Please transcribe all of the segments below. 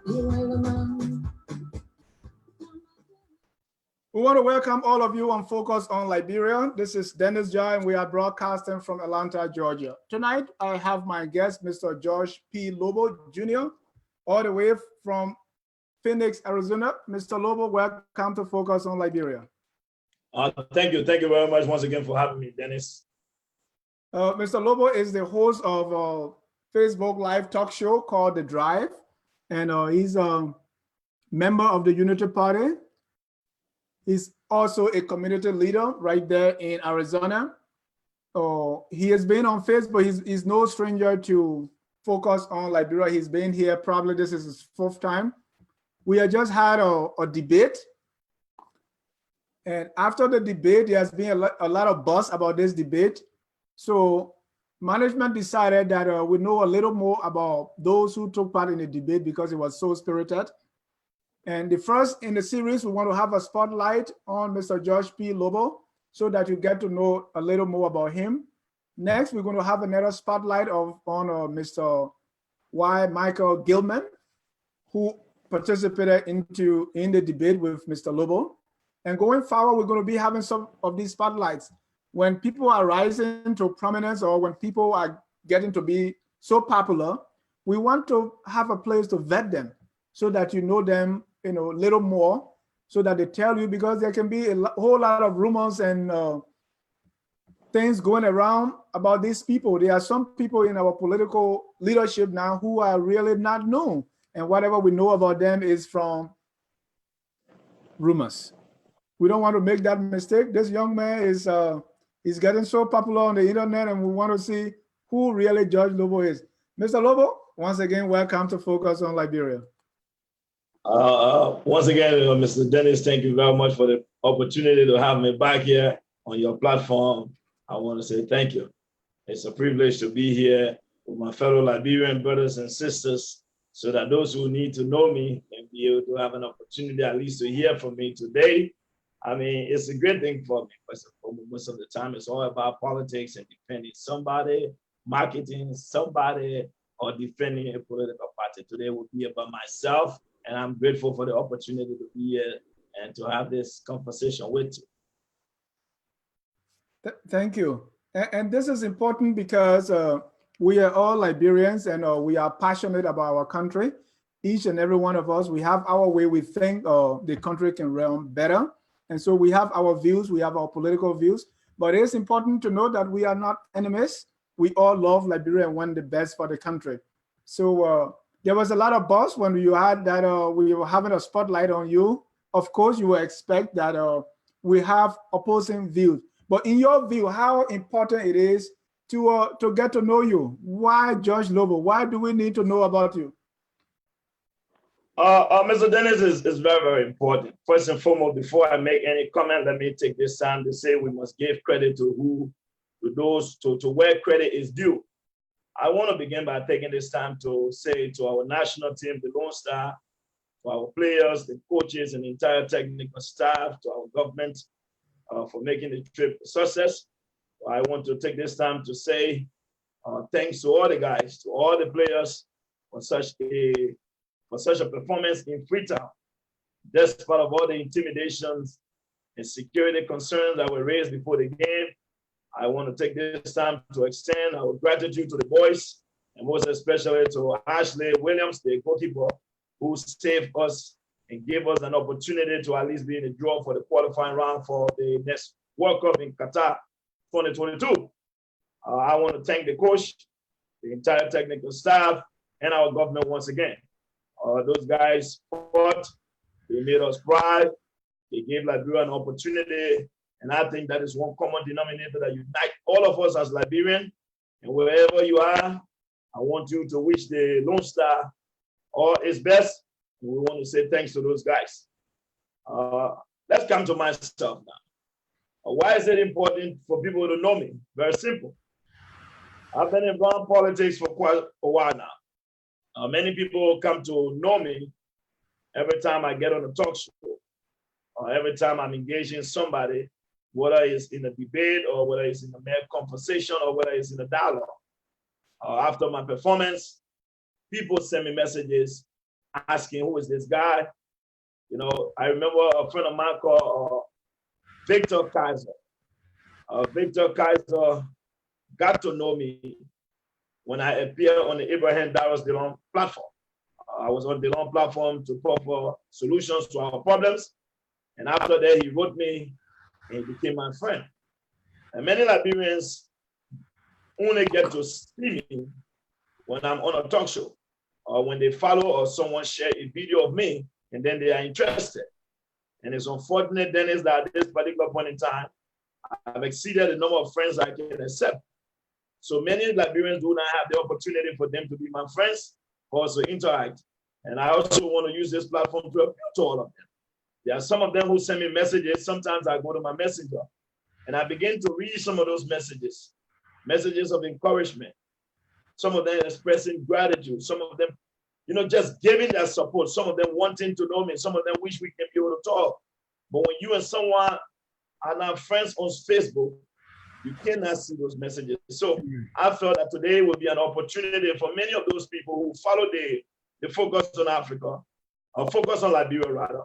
We want to welcome all of you on Focus on Liberia. This is Dennis Jai, and we are broadcasting from Atlanta, Georgia. Tonight, I have my guest, Mr. Josh P. Lobbo, Jr., all the way from Phoenix, Arizona. Mr. Lobbo, welcome to Focus on Liberia. Thank you. Thank you very much once again for having me, Dennis. Mr. Lobbo is the host of a Facebook Live talk show called The Drive, and he's a member of the Unity Party. He's also a community leader right there in Arizona. He has been on Facebook. He's no stranger to Focus on Liberia. He's been here, probably this is his 4th time. We have just had a debate. And after the debate, there has been a lot of buzz about this debate. So management decided that we know a little more about those who took part in the debate because it was so spirited. And the first in the series, we want to have a spotlight on Mr. Josh P. Lobbo so that you get to know a little more about him. Next, we're going to have another spotlight on Mr. Y. Michael Gilman, who participated in the debate with Mr. Lobbo. And going forward, we're going to be having some of these spotlights. When people are rising to prominence or when people are getting to be so popular, we want to have a place to vet them so that you know them a little more, so that they tell you, because there can be a whole lot of rumors and things going around about these people. There are some people in our political leadership now who are really not known, and whatever we know about them is from rumors. We don't want to make that mistake. This young man is getting so popular on the internet, and we want to see who really Josh Lobbo is. Mr. Lobbo, once again, welcome to Focus on Liberia. Once again, Mr. Dennis, thank you very much for the opportunity to have me back here on your platform. I want to say thank you. It's a privilege to be here with my fellow Liberian brothers and sisters, so that those who need to know me and be able to have an opportunity at least to hear from me today. I mean, it's a great thing for me. Most of the time, it's all about politics and defending somebody, marketing somebody, or defending a political party. Today will be about myself. And I'm grateful for the opportunity to be here and to have this conversation with you. Thank you. And this is important because we are all Liberians and we are passionate about our country. Each and every one of us, we have our way we think the country can run better. And so we have our views, we have our political views, but it's important to know that we are not enemies. We all love Liberia and want the best for the country. So there was a lot of buzz when you had that we were having a spotlight on you. Of course, you will expect that we have opposing views. But in your view, how important it is to get to know you? Why Josh Lobbo? Why do we need to know about you? Mr. Dennis is very, very important. First and foremost, before I make any comment, let me take this time to say we must give credit to where credit is due. I want to begin by taking this time to say to our national team, the Lone Star, to our players, the coaches, and the entire technical staff, to our government for making the trip a success. I want to take this time to say thanks to all the guys, to all the players for such a performance in Freetown. Despite of all the intimidations and security concerns that were raised before the game, I want to take this time to extend our gratitude to the boys, and most especially to Ashley Williams, the goalkeeper, who saved us and gave us an opportunity to at least be in the draw for the qualifying round for the next World Cup in Qatar 2022. I want to thank the coach, the entire technical staff, and our government once again. Those guys fought, they made us proud, they gave Liberia an opportunity. And I think that is one common denominator that unites all of us as Liberians. And wherever you are, I want you to wish the Lone Star all its best. And we want to say thanks to those guys. Let's come to myself now. Why is it important for people to know me? Very simple. I've been involved in politics for quite a while now. Many people come to know me every time I get on a talk show, or every time I'm engaging somebody, whether it's in a debate or whether it's in a mere conversation or whether it's in a dialogue. After my performance, people send me messages asking, who is this guy? You know, I remember a friend of mine called Victor Kaiser. Victor Kaiser got to know me when I appeared on the Abraham Darrow's DeLong platform. I was on the DeLong platform to offer solutions to our problems. And after that, he wrote me and he became my friend. And many Liberians only get to see me when I'm on a talk show or when they follow or someone share a video of me and then they are interested. And it's unfortunate, Dennis, that at this particular point in time, I've exceeded the number of friends I can accept. So many Liberians do not have the opportunity for them to be my friends or also interact. And I also want to use this platform to appeal to all of them. There are some of them who send me messages. Sometimes I go to my messenger and I begin to read some of those messages, messages of encouragement. Some of them expressing gratitude. Some of them, you know, just giving their support. Some of them wanting to know me. Some of them wish we can be able to talk. But when you and someone are not friends on Facebook, you cannot see those messages. So I felt that today would be an opportunity for many of those people who follow the focus on Africa, or focus on Liberia rather.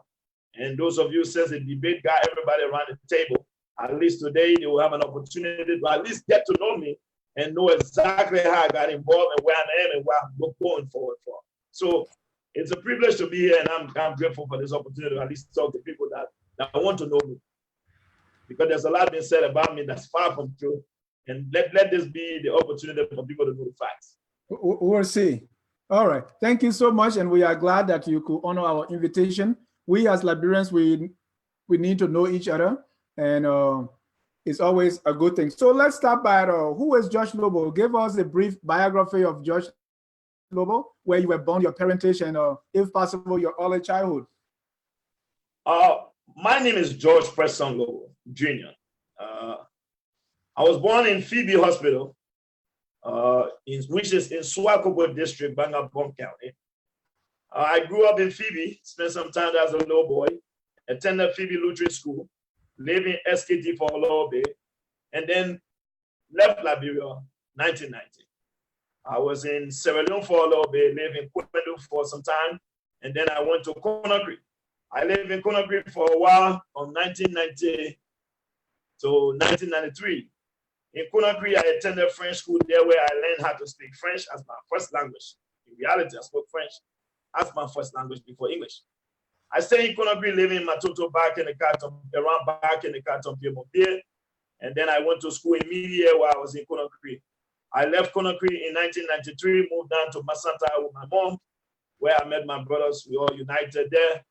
And those of you since the debate got everybody around the table, at least today they will have an opportunity to at least get to know me and know exactly how I got involved and where I am and where I'm going forward for. So it's a privilege to be here, and I'm grateful for this opportunity to at least talk to people that want to know me. Because there's a lot being said about me that's far from true. And let this be the opportunity for people to know the facts. We'll see. All right. Thank you so much. And we are glad that you could honor our invitation. We as Liberians, we need to know each other. And it's always a good thing. So let's start by who is Josh Lobbo? Give us a brief biography of Josh Lobbo, where you were born, your parentage, and if possible, your early childhood. My name is George Preston Lobbo, Jr. I was born in Phoebe Hospital, which is in Swakopmund District, Bangabong County. I grew up in Phoebe, spent some time as a little boy, attended Phoebe Lutheran School, lived in SKT for a little bit, and then left Liberia 1990. I was in Sierra Leone for a little bit, lived in Kwemenu for some time, and then I went to Conakry. I lived in Conakry for a while from 1990 to 1993. In Conakry, I attended French school there where I learned how to speak French as my first language. In reality, I spoke French as my first language before English. I stayed in Conakry, living in Matoto, back in the canton, around back in the canton Pierre. And then I went to school in Media while I was in Conakry. I left Conakry in 1993, moved down to Masanta with my mom, where I met my brothers. We all united there.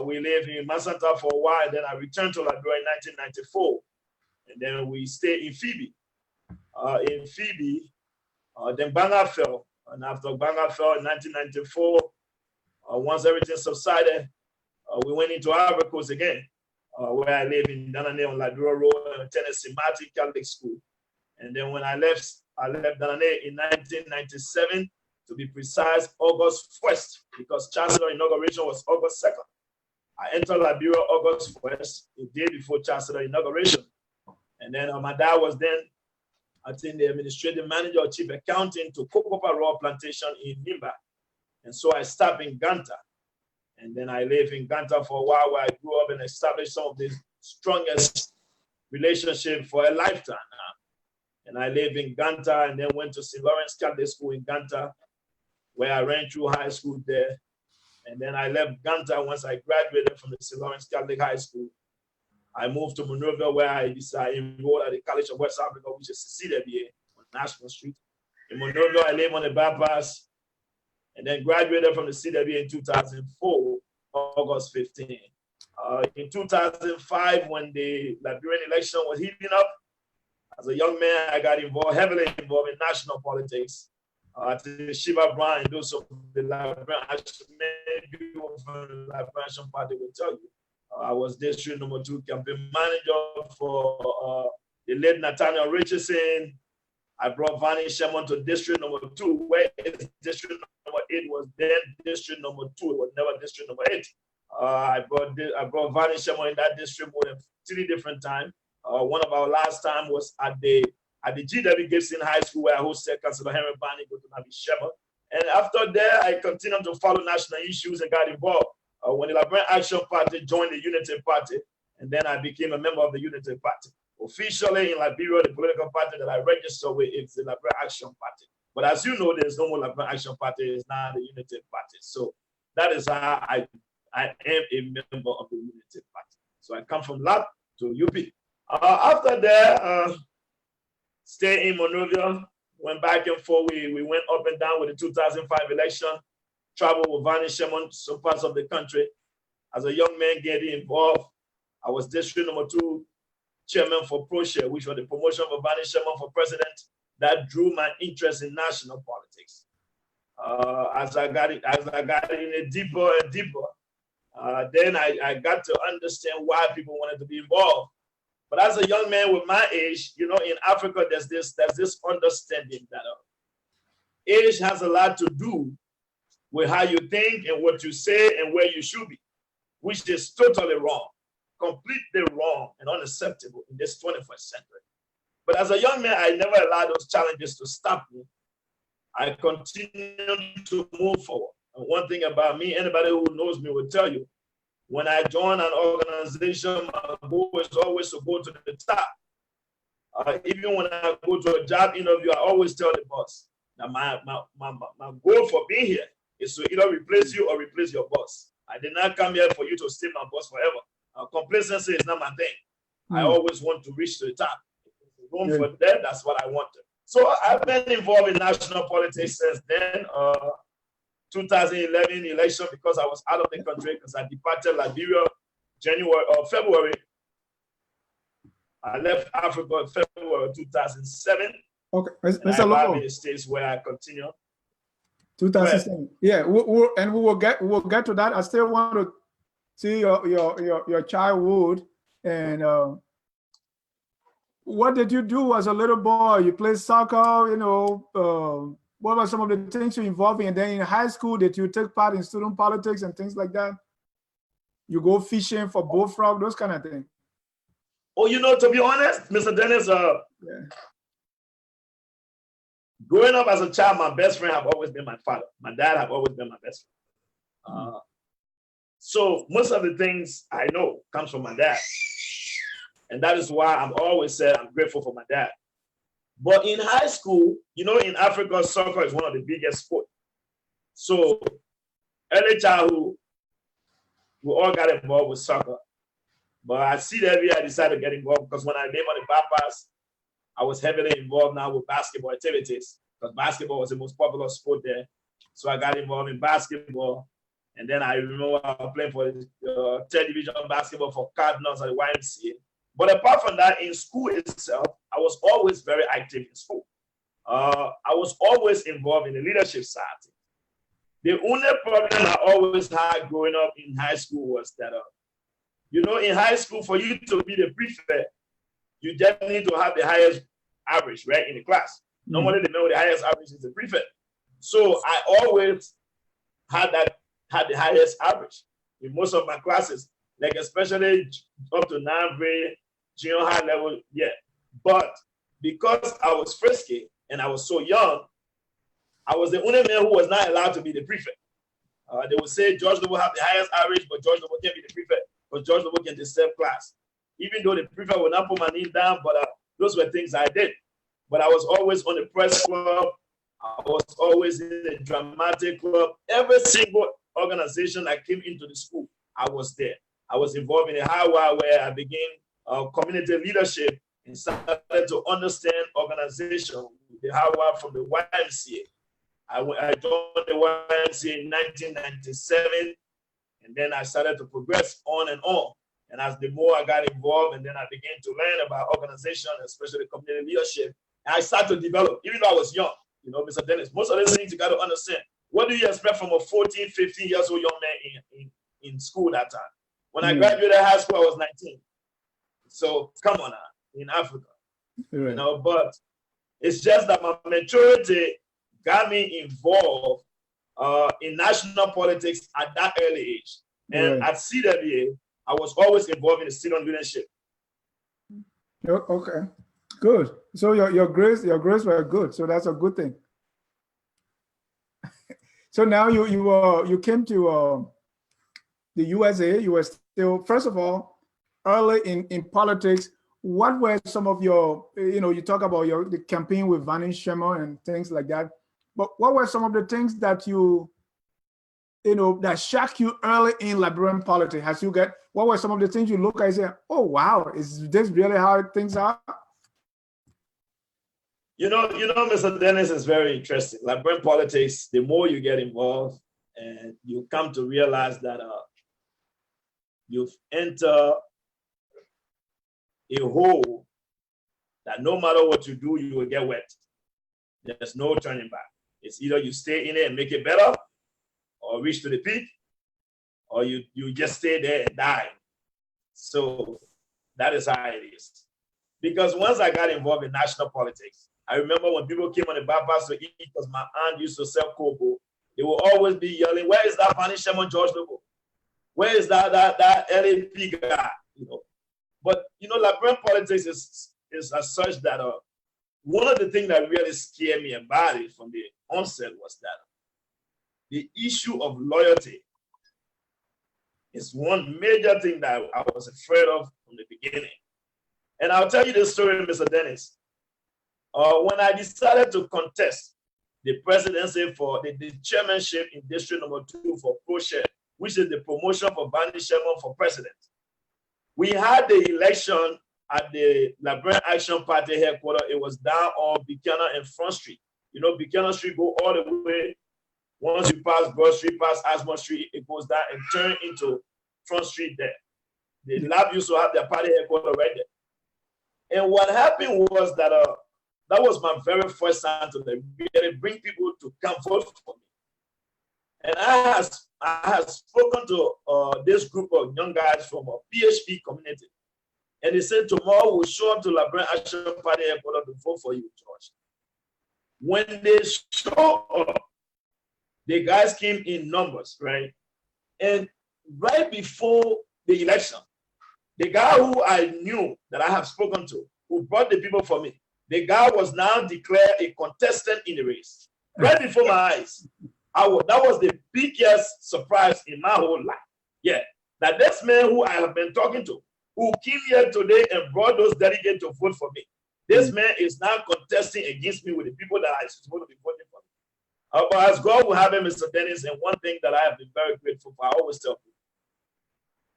We lived in Masanta for a while, and then I returned to Liberia in 1994. And then we stayed in Phoebe. Then Banga fell. And after Banga fell in 1994, once everything subsided, we went into Ivory Coast again, where I live in Danane on Ladura Road, Tennessee Martin Catholic School. And then when I left Danane in 1997, to be precise, August 1st, because Chancellor inauguration was August 2nd. I entered Liberia August 1st, the day before Chancellor inauguration. And then my dad was then, I think, the administrative manager or chief accountant to Cocoa Raw Plantation in Nimba. And so I stopped in Ganta. And then I lived in Ganta for a while, where I grew up and established some of the strongest relationships for a lifetime now. And I lived in Ganta and then went to St. Lawrence Catholic School in Ganta, where I ran through high school there. And then I left Ganta once I graduated from the St. Lawrence Catholic High School. I moved to Monrovia, where I enrolled at the College of West Africa, which is CWA on National Street. In Monrovia, I lived on the bypass and then graduated from the CWA in 2004, August 15. In 2005, when the Liberian election was heating up, as a young man, I got heavily involved in national politics. To Shiva Brown and those of the Liberian Party will tell you. I was district number 2 campaign manager for the late Nathaniel Richardson. I brought Vani Sherman to district number 2, where district number 8 was then district number 2. It was never district number 8. I brought Vani Sherman in that district more than 3 different times. One of our last time was at the GW Gibson High School, where I hosted Councilor Henry Barney, go to Nabi Shema, And after that, I continued to follow national issues and got involved. When the Liberian Action Party joined the Unity Party, and then I became a member of the Unity Party. Officially in Liberia, the political party that I registered with is the Liberian Action Party. But as you know, there's no more Liberian Action Party, it's now the Unity Party. So that is how I am a member of the Unity Party. So I come from LAP to UP. After that, stay in Monrovia, went back and forth. We went up and down with the 2005 election, traveled with Vani Shemon, some parts of the country. As a young man getting involved, I was district #2 chairman for ProShare, which was the promotion of Vani Shemon for president. That drew my interest in national politics. As I got in it deeper and deeper, then I got to understand why people wanted to be involved. But as a young man with my age, you know, in Africa, there's this understanding that age has a lot to do with how you think and what you say and where you should be, which is totally wrong, completely wrong and unacceptable in this 21st century. But as a young man, I never allowed those challenges to stop me. I continued to move forward. And one thing about me, anybody who knows me will tell you, when I join an organization, my goal is always to go to the top. Even when I go to a job interview, I always tell the boss that my goal for being here is to either replace you or replace your boss. I did not come here for you to stay my boss forever. Complacency is not my thing. I always want to reach to the top. If there's room for that, that's what I wanted. So I've been involved in national politics since then. 2011 election, because I was out of the country, because I departed Liberia February. I left Africa in February 2007. Okay, Mr. Lobbo. In the States where I continue. 2007. Yeah, we will get to that. I still want to see your childhood and what did you do as a little boy? You played soccer, you know. What were some of the things you involved in? And then in high school, did you take part in student politics and things like that? You go fishing for bullfrog, those kind of things. Oh, you know, to be honest, Mr. Dennis, growing up as a child, my best friend have always been my father. My dad have always been my best friend. So most of the things I know comes from my dad. And that is why I'm always said I'm grateful for my dad. But in high school, you know, in Africa, soccer is one of the biggest sports. So early childhood, we all got involved with soccer. But I see that I decided to get involved because when I lived on the bypass, I was heavily involved now with basketball activities because basketball was the most popular sport there. So I got involved in basketball. And then I remember I was playing for the third division basketball for Cardinals at the YMCA. But apart from that, in school itself, I was always very active in school. I was always involved in the leadership side. The only problem I always had growing up in high school was that, you know, in high school, for you to be the prefect, you just need to have the highest average, right, in the class. Normally, the man with the highest average is the prefect. So I always had the highest average in most of my classes, like especially up to 9th grade, junior high level, yeah. But because I was frisky and I was so young, I was the only man who was not allowed to be the prefect. They would say George Lobbo have the highest average, but George Lobbo can't be the prefect, because George Lobbo can disturb class. Even though the prefect would not put my name down, but those were things I did. But I was always on the press club. I was always in the dramatic club. Every single organization I came into the school, I was there. I was involved in the Hawa where I began community leadership and started to understand organization. The Hawa from the YMCA. I joined the YMCA in 1997, and then I started to progress on and on. And as the more I got involved, and then I began to learn about organization, especially community leadership, and I started to develop, even though I was young, you know, Mr. Dennis, most of these things you got to understand. What do you expect from a 14, 15 years old young man in school that time? When I graduated high school, I was 19. So come on now, in Africa, you know, but it's just that my maturity got me involved in national politics at that early age. And at CWA, I was always involved in the student leadership. Okay, good. So your grades were good. So that's a good thing. So now you came to the USA. You were still, first of all, early in politics. What were some of your, you talk about the campaign with Vanny Sherman and things like that. But what were some of the things that that shocked you early in Liberian politics? What were some of the things you look at and say, oh wow, is this really how things are? Mr. Dennis, is very interesting. Liberian politics, the more you get involved, and you come to realize that you've entered a hole that no matter what you do, you will get wet. There's no turning back. It's either you stay in it and make it better, or reach to the peak, or you just stay there and die. So that is how it is. Because once I got involved in national politics, I remember when people came on the bypass to eat, because my aunt used to sell cocoa, they will always be yelling, "Where is that Vanny Sherman George Lobbo? Where is that LAP guy?" But Liberian politics is as such that one of the things that really scared me about it from the onset was that the issue of loyalty is one major thing that I was afraid of from the beginning. And I'll tell you this story, Mr. Dennis. When I decided to contest the presidency for the chairmanship in District Number 2 for ProShare, which is the promotion for Vanny Sherman for president, we had the election at the Liberian Action Party headquarters. It was down on Buchanan and Front Street. Buchanan Street go all the way. Once you pass Broad Street, pass Asmore Street, it goes down and turn into Front Street there. The lab used to have their party headquarters right there. And what happened was that that was my very first time to really bring people to come vote for me. And I had spoken to this group of young guys from a PHP community. And they said, tomorrow we'll show up to Liberian Action Party headquarters to vote for you, George. When they show up, the guys came in numbers, right? And right before the election, the guy who I knew that I have spoken to, who brought the people for me, the guy was now declared a contestant in the race. Right before my eyes. That was the biggest surprise in my whole life. Yeah, that this man who I have been talking to, who came here today and brought those delegates to vote for me, this man is now contesting against me with the people that I supposed to be voting for me. But as God will have him, Mr. Dennis, and one thing that I have been very grateful for, I always tell people,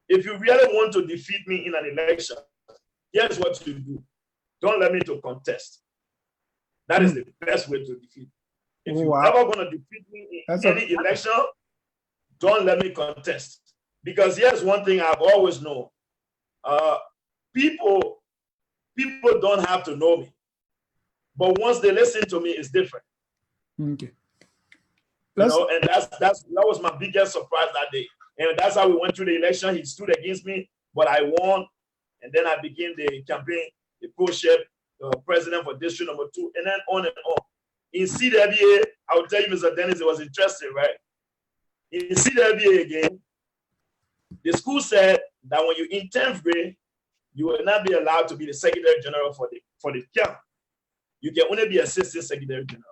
if you really want to defeat me in an election, here's what you do. Don't let me to contest. That is the best way to defeat. If you're ever going to defeat me in any election, don't let me contest. Because here's one thing I've always known. People don't have to know me. But once they listen to me, it's different. Okay. And that was my biggest surprise that day. And that's how we went through the election. He stood against me, but I won. And then I became the campaign, the ProShare president for District Number 2, and then on and on. In CWA, I will tell you, Mr. Dennis, it was interesting, right? In CWA again, the school said that when you're in 10th grade, you will not be allowed to be the Secretary General for the camp. You can only be Assistant Secretary General.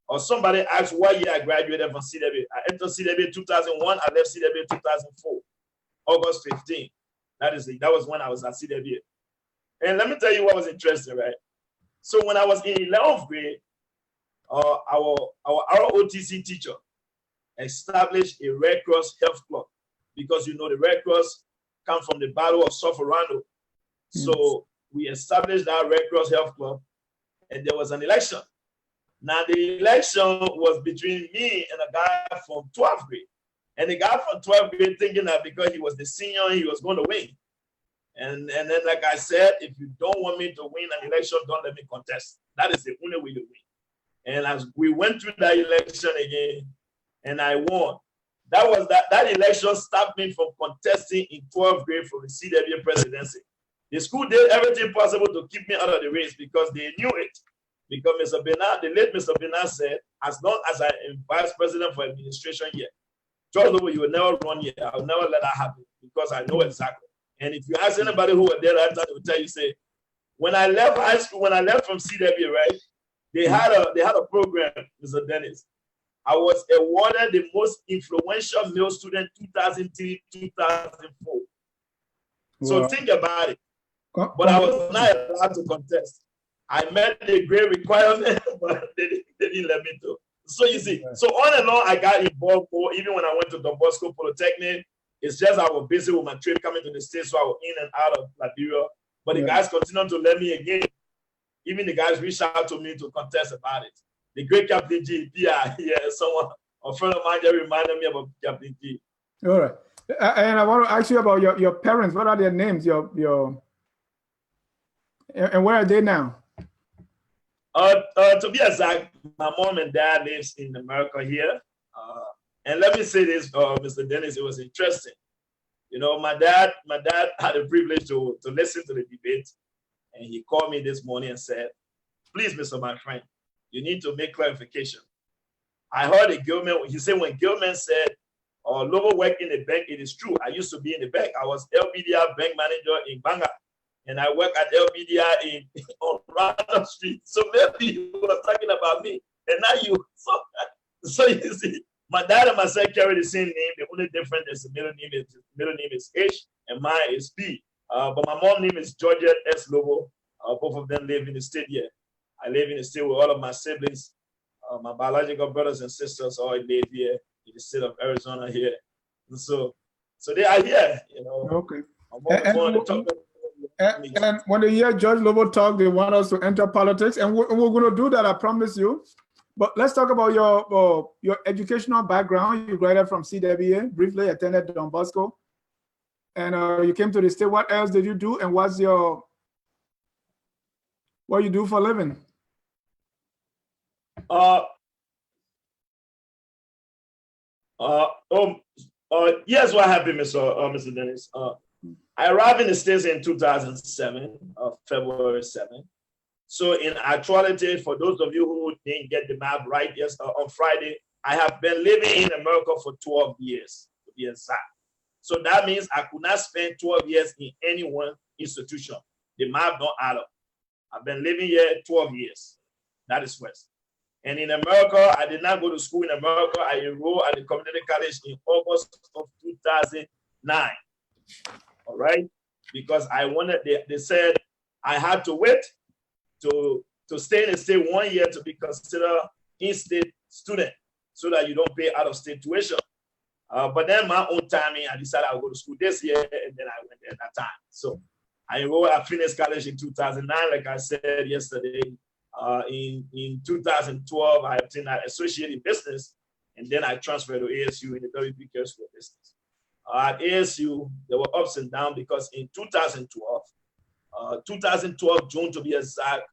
Or somebody asked what year I graduated from CWA. I entered CWA 2001, I left CWA 2004, August 15. That was when I was at CWA. And let me tell you what was interesting, right? So when I was in 11th grade, our ROTC teacher established a Red Cross health club, because the Red Cross come from the Battle of Soforando. So we established that Red Cross health club, and there was an election. Now the election was between me and a guy from 12th grade. And the guy from 12th grade thinking that because he was the senior, he was going to win. And then, like I said, if you don't want me to win an election, don't let me contest. That is the only way to win. And as we went through that election again, and I won, that election stopped me from contesting in 12th grade for the CWA presidency. The school did everything possible to keep me out of the race because they knew it. Because Mr. Bernard, the late Mr. Bernard said, as long as I am vice president for administration here, George Lobbo, you will never run here. I will never let that happen because I know exactly. And if you ask anybody who was there at that time, they will tell you, say, when I left high school, when I left from CW, right, they had a program, Mr. Dennis. I was awarded the most influential male student 2003, 2004. So think about it. But I was not allowed to contest. I met the grade requirement, but they didn't let me do. So you see, so on and on, I got involved more. Even when I went to Don Bosco Polytechnic, it's just I was busy with my trip coming to the States, so I was in and out of Liberia. But the guys continued to let me again. Even the guys reached out to me to contest about it. The great Captain G, yeah, someone, a friend of mine just reminded me about Captain G. All right. And I want to ask you about your parents. What are their names? And where are they now? To be exact, my mom and dad lives in America here. And let me say this, Mr. Dennis, it was interesting. You know, my dad had the privilege to listen to the debate, and he called me this morning and said, "Please, Mr. My friend, you need to make clarification. I heard he said when Gilman said, Lobbo work in the bank, it is true. I used to be in the bank. I was LBDR bank manager in Banga, and I work at LBDR on Random Street. So maybe he was talking about me, and now you." So you see, my dad and myself carry the same name. The only difference is the middle name is H, and mine is P. But my mom's name is Georgia S. Lobbo. Both of them live in the state here. I live in the state with all of my siblings. My biological brothers and sisters all live here in the state of Arizona here. And so they are here, you know. Okay. And when they hear George Lobbo talk, they want us to enter politics, and we're going to do that, I promise you. But let's talk about your educational background. You graduated from CWA, briefly attended Don Bosco, and you came to the state. What else did you do, and what you do for a living? Yes, what happened, Mr. Dennis? I arrived in the States in 2007, February 7th. So in actuality, for those of you who didn't get the map right, yes, on Friday, I have been living in America for 12 years, to be exact. So that means I could not spend 12 years in any one institution. The map don't add up. I've been living here 12 years. That is first. And in America, I did not go to school in America. I enrolled at the community college in August of 2009. All right? Because they said I had to wait to stay in the state 1 year to be considered in-state student so that you don't pay out-of-state tuition. But then my own timing, I decided I would go to school this year, and then I went at that time. So I enrolled at Phoenix College in 2009, like I said yesterday. In 2012, I obtained an associate in business, and then I transferred to ASU in the WP Care School of Business. At ASU, there were ups and downs because in 2012, June to be exact,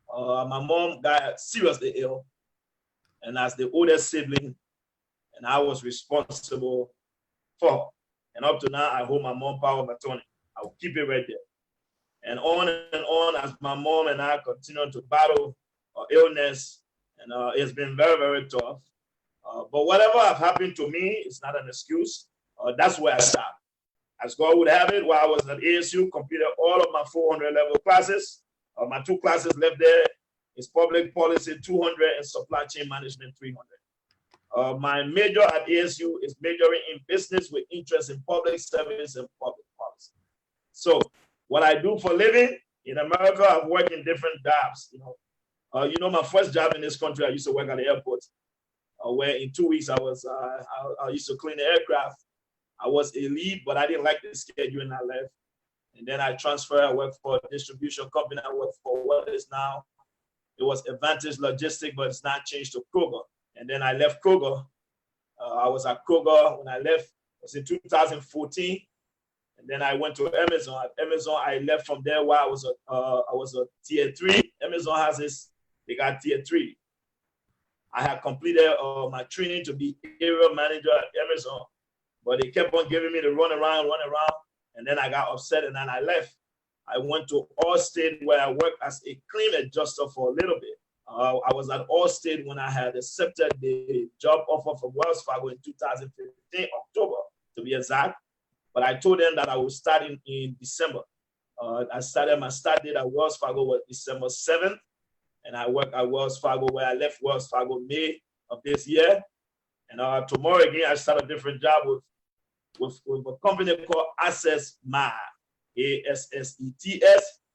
my mom got seriously ill, and as the oldest sibling, and I was responsible for her. And up to now, I hold my mom power of attorney. I will keep it right there. And on as my mom and I continue to battle illness, and it's been very, very tough. But whatever have happened to me, it's not an excuse. That's where I start. As God would have it, while I was at ASU, completed all of my 400 level classes. My 2 classes left there is public policy 200 and supply chain management 300. My major at ASU is majoring in business with interest in public service and public policy. So what I do for a living in America, I've worked in different jobs. My first job in this country, I used to work at the airport, where in 2 weeks I used to clean the aircraft. I was a lead, but I didn't like the schedule and I left. And then I transferred. I worked for a distribution company. I worked for what is now, it was Advantage Logistics, but it's not changed to Kroger. And then I left Kroger. I was at Kroger when I left. It was in 2014. And then I went to Amazon. At Amazon, I left from there while I was a tier 3. Amazon has this, they got tier 3. I had completed my training to be area manager at Amazon, but they kept on giving me the run around, and then I got upset and then I left. I went to Allstate where I worked as a claim adjuster for a little bit. I was at Allstate when I had accepted the job offer from Wells Fargo in 2015, October to be exact. But I told them that I would start in December. My start date at Wells Fargo was December 7th. And I worked at Wells Fargo where I left Wells Fargo May of this year. And tomorrow again, I start a different job with a company called Access MASS, ASSETS,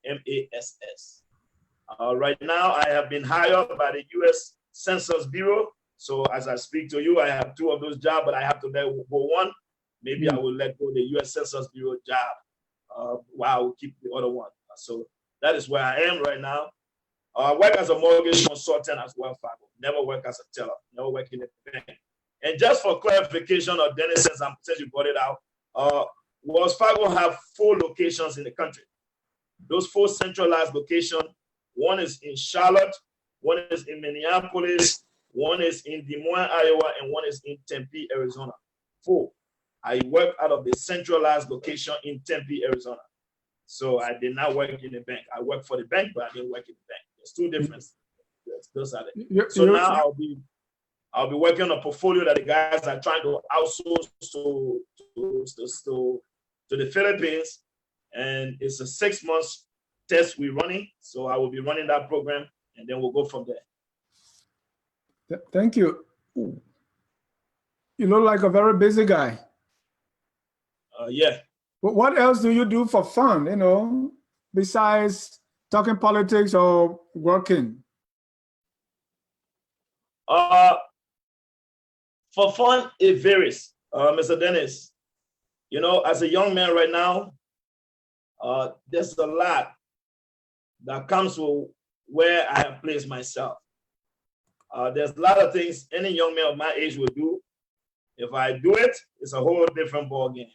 MASS. Right now, I have been hired by the U.S. Census Bureau. So as I speak to you, I have 2 of those jobs, but I have to let go one. Maybe I will let go the U.S. Census Bureau job while I will keep the other one. So that is where I am right now. I work as a mortgage consultant as well, Fago. Never work as a teller, never work in a bank. And just for clarification, or Dennis, since you brought it out, Wells Fargo have 4 locations in the country. Those 4 centralized locations, one is in Charlotte, one is in Minneapolis, one is in Des Moines, Iowa, and one is in Tempe, Arizona. 4. I work out of the centralized location in Tempe, Arizona. So I did not work in the bank. I work for the bank, but I didn't work in the bank. There's 2 differences. Yes, those are it. So now I'll be working on a portfolio that the guys are trying to outsource to the Philippines, and it's a 6-month test we're running. So I will be running that program, and then we'll go from there. Thank you. You look like a very busy guy. Yeah. But what else do you do for fun, besides talking politics or working? For fun, it varies, Mr. Dennis. As a young man right now, there's a lot that comes with where I have placed myself. There's a lot of things any young man of my age will do. If I do it, it's a whole different ballgame.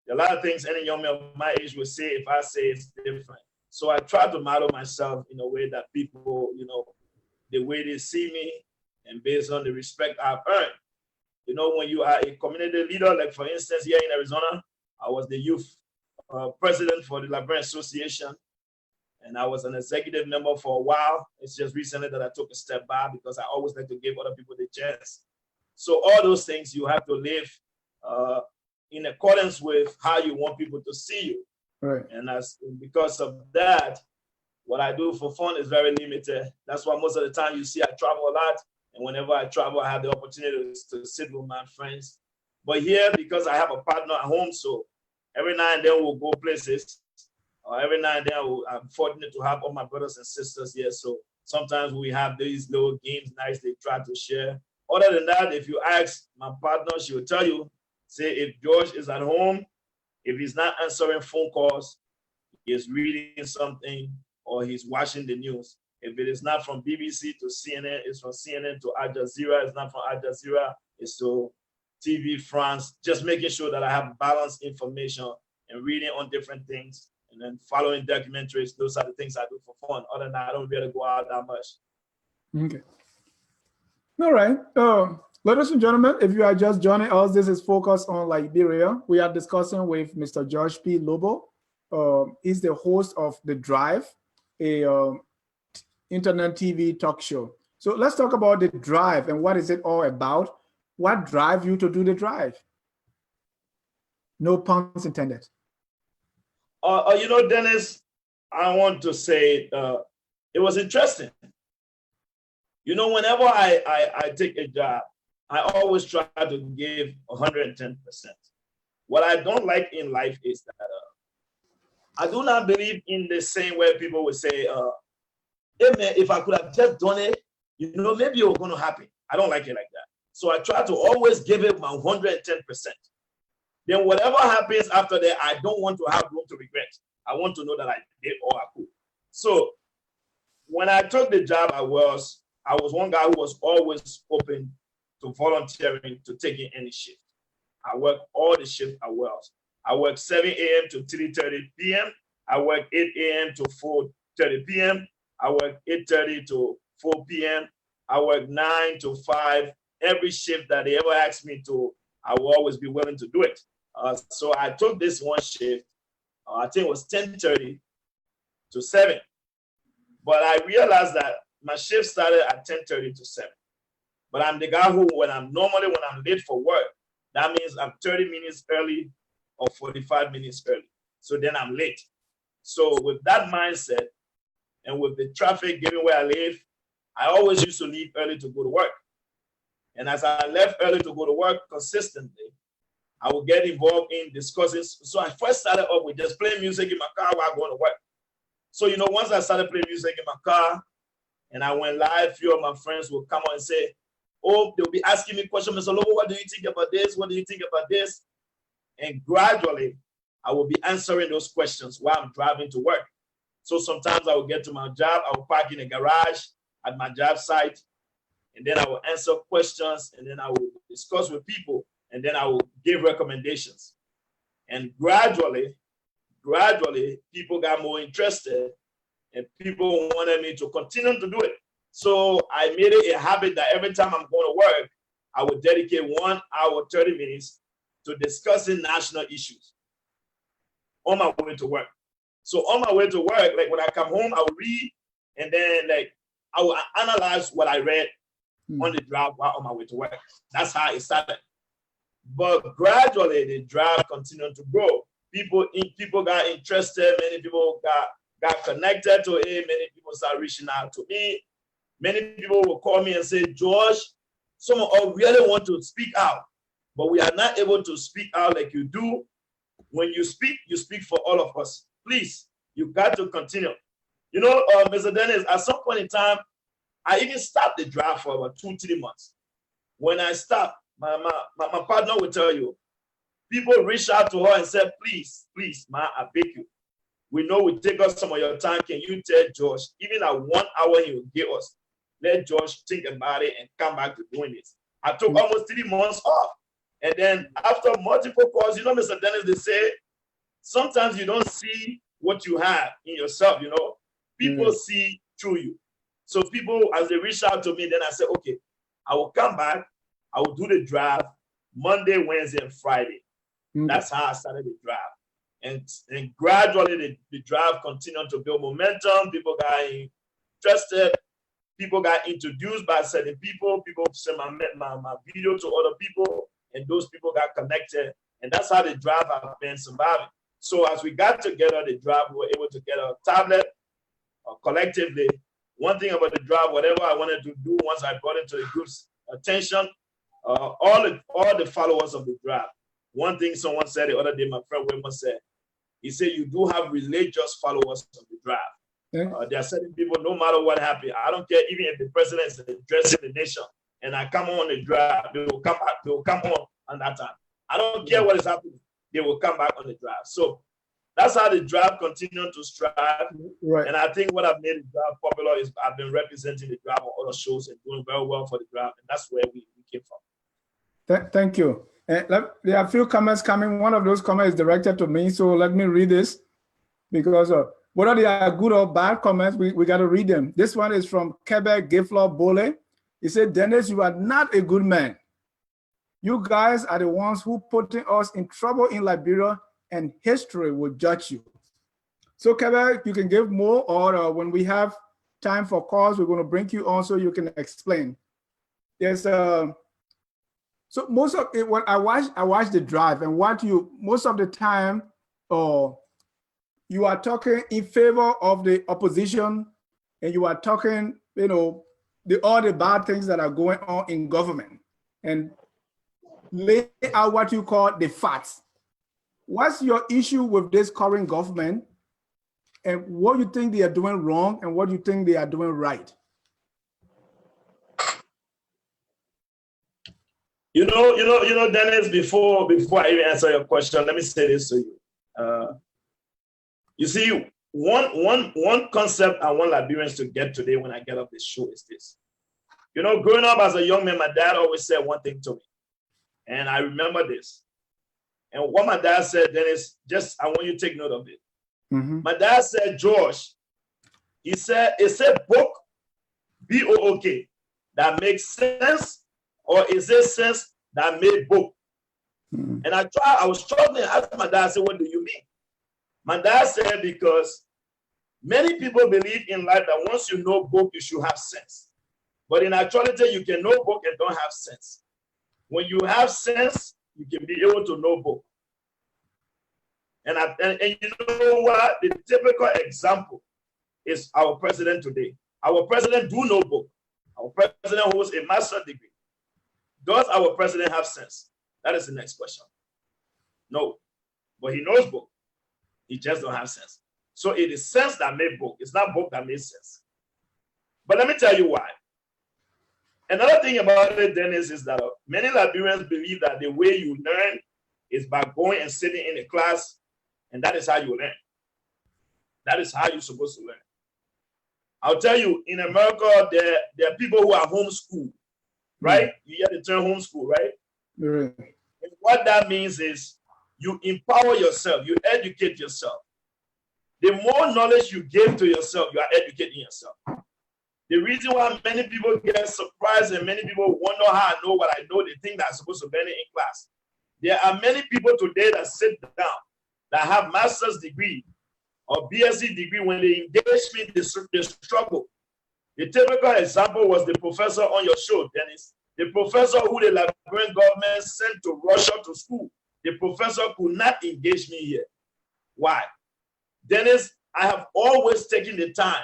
There are a lot of things any young man of my age will say if I say it's different. So I try to model myself in a way that people, the way they see me and based on the respect I've earned. When you are a community leader, like for instance, here in Arizona, I was the youth president for the Liberian Association, and I was an executive member for a while. It's just recently that I took a step back because I always like to give other people the chance. So all those things you have to live in accordance with how you want people to see you. Right. And because of that, what I do for fun is very limited. That's why most of the time you see I travel a lot. And whenever I travel, I have the opportunity to sit with my friends. But here, because I have a partner at home, so every now and then we'll go places. Every now and then I'm fortunate to have all my brothers and sisters here. So sometimes we have these little games nights they try to share. Other than that, if you ask my partner, she will tell you, say if George is at home, if he's not answering phone calls, he's reading something or he's watching the news. If it is not from BBC to CNN, it's from CNN to Al Jazeera. It's not from Al Jazeera, it's to TV France. Just making sure that I have balanced information and reading on different things and then following documentaries. Those are the things I do for fun. Other than that, I don't really go out that much. Okay. All right. Ladies and gentlemen, if you are just joining us, this is Focus on Liberia. We are discussing with Mr. George P. Lobbo. He's the host of The Drive, a internet TV talk show. So let's talk about The Drive and what is it all about? What drives you to do The Drive? No puns intended. Dennis, I want to say it was interesting. Whenever I take a job, I always try to give 110%. What I don't like in life is that I do not believe in the same way people would say, hey man, if I could have just done it, maybe it was going to happen. I don't like it like that. So I try to always give it my 110%. Then whatever happens after that, I don't want to have room to regret. I want to know that I did all I could. So when I took the job, I was one guy who was always open to volunteering to taking any shift. I work all the shifts at Wells. I work 7 a.m. to 3:30 p.m. I work 8 a.m. to 4:30 p.m. I work 8:30 to 4 p.m. I work 9 to 5. Every shift that they ever ask me to, I will always be willing to do it. So I took this one shift, I think it was 10:30 to 7. But I realized that my shift started at 10:30 to 7. But I'm the guy who, when I'm late for work, that means I'm 30 minutes early or 45 minutes early. So then I'm late. So with that mindset and with the traffic given where I live, I always used to leave early to go to work. And as I left early to go to work consistently, I would get involved in discussing. So I first started off with just playing music in my car while going to work. So, you know, once I started playing music in my car and I went live, a few of my friends would come on and say, oh, they'll be asking me questions. Mr. Lobbo, what do you think about this? What do you think about this? And gradually, I will be answering those questions while I'm driving to work. So sometimes I will get to my job, I will park in a garage at my job site, and then I will answer questions, and then I will discuss with people, and then I will give recommendations. And gradually, people got more interested, and people wanted me to continue to do it. So I made it a habit that every time I'm going to work, I would dedicate 1 hour, 30 minutes to discussing national issues on my way to work. So on my way to work, like when I come home, I will read, and then like I will analyze what I read on the drive while on my way to work. That's how it started. But gradually, the drive continued to grow. People got interested. Many people got connected to it. Many people started reaching out to me. Many people will call me and say, George, some of us really want to speak out, but we are not able to speak out like you do. When you speak for all of us. Please, you got to continue. You know, Mr. Dennis, at some point in time, I even stopped the drive for about 2-3 months. When I stopped, my partner will tell you, people reach out to her and said, please, ma, I beg you. We know we take us some of your time. Can you tell George, even at 1 hour he will give us, let George think about it and come back to doing this. I took almost 3 months off. And then after multiple calls, you know, Mr. Dennis, they say, sometimes you don't see what you have in yourself, you know. People see through you. So people, as they reach out to me, then I say, okay, I will come back. I will do the drive Monday, Wednesday, and Friday. That's how I started the drive. And gradually, the drive continued to build momentum. People got interested. People got introduced by certain people. People sent my video to other people, and those people got connected. And that's how the drive has been surviving. So as we got together, the drive, we were able to get a tablet collectively. One thing about the drive, whatever I wanted to do, once I brought it to the group's attention, all the followers of the drive. One thing someone said the other day, my friend Wilmer said, he said, you do have religious followers of the drive. There are certain people, no matter what happens, I don't care, even if the president is addressing the nation and I come on the drive, they will come on that time. I don't care what is happening, they will come back on the drive. So that's how the drive continued to strive. Right. And I think what I've made the drive popular is I've been representing the drive on other shows and doing very well for the drive. And that's where we came from. Thank you. There are a few comments coming. One of those comments is directed to me. So let me read this because whether they are good or bad comments, we got to read them. This one is from Quebec Giflor Bole. He said, Dennis, you are not a good man. You guys are the ones who putting us in trouble in Liberia, and history will judge you. So Quebec, you can give more, or when we have time for calls, we're going to bring you on so you can explain. Yes. So most of it, when I watch the drive, and what you most of the time, you are talking in favor of the opposition, and you are talking, you know, all the bad things that are going on in government, and lay out what you call the facts. What's your issue with this current government, and what you think they are doing wrong, and what you think they are doing right? You know, Dennis, before I even answer your question, let me say this to you. You see, one concept I want Liberians to get today when I get off this show is this. You know, growing up as a young man, my dad always said one thing to me, and I remember this. And what my dad said, Dennis, I want you to take note of it. My dad said, George, he said, it's a book, B-O-O-K, that makes sense, or is it sense that made book? And I was struggling. I asked my dad, I said, what do you mean? My dad said, because many people believe in life that once you know book, you should have sense. But in actuality, you can know book and don't have sense. When you have sense, you can be able to know book. And you know what? The typical example is our president today. Our president do know book. Our president holds a master's degree. Does our president have sense? That is the next question. No, but he knows book. He just don't have sense. So it is sense that made book. It's not book that made sense. But let me tell you why. Another thing about it, Dennis, is that many Liberians believe that the way you learn is by going and sitting in a class, and that is how you learn. That is how you're supposed to learn. I'll tell you, in America, there are people who are homeschooled, right? You hear the term homeschool, right? Right. And what that means is you empower yourself, you educate yourself. The more knowledge you give to yourself, you are educating yourself. The reason why many people get surprised and many people wonder how I know what I know, they think that I'm supposed to learn it in class. There are many people today that sit down, that have master's degree or BSc degree. When they engage me, they struggle. The typical example was the professor on your show, Dennis. The professor who the Liberian government sent to Russia to school. The professor could not engage me here. Why? Dennis, I have always taken the time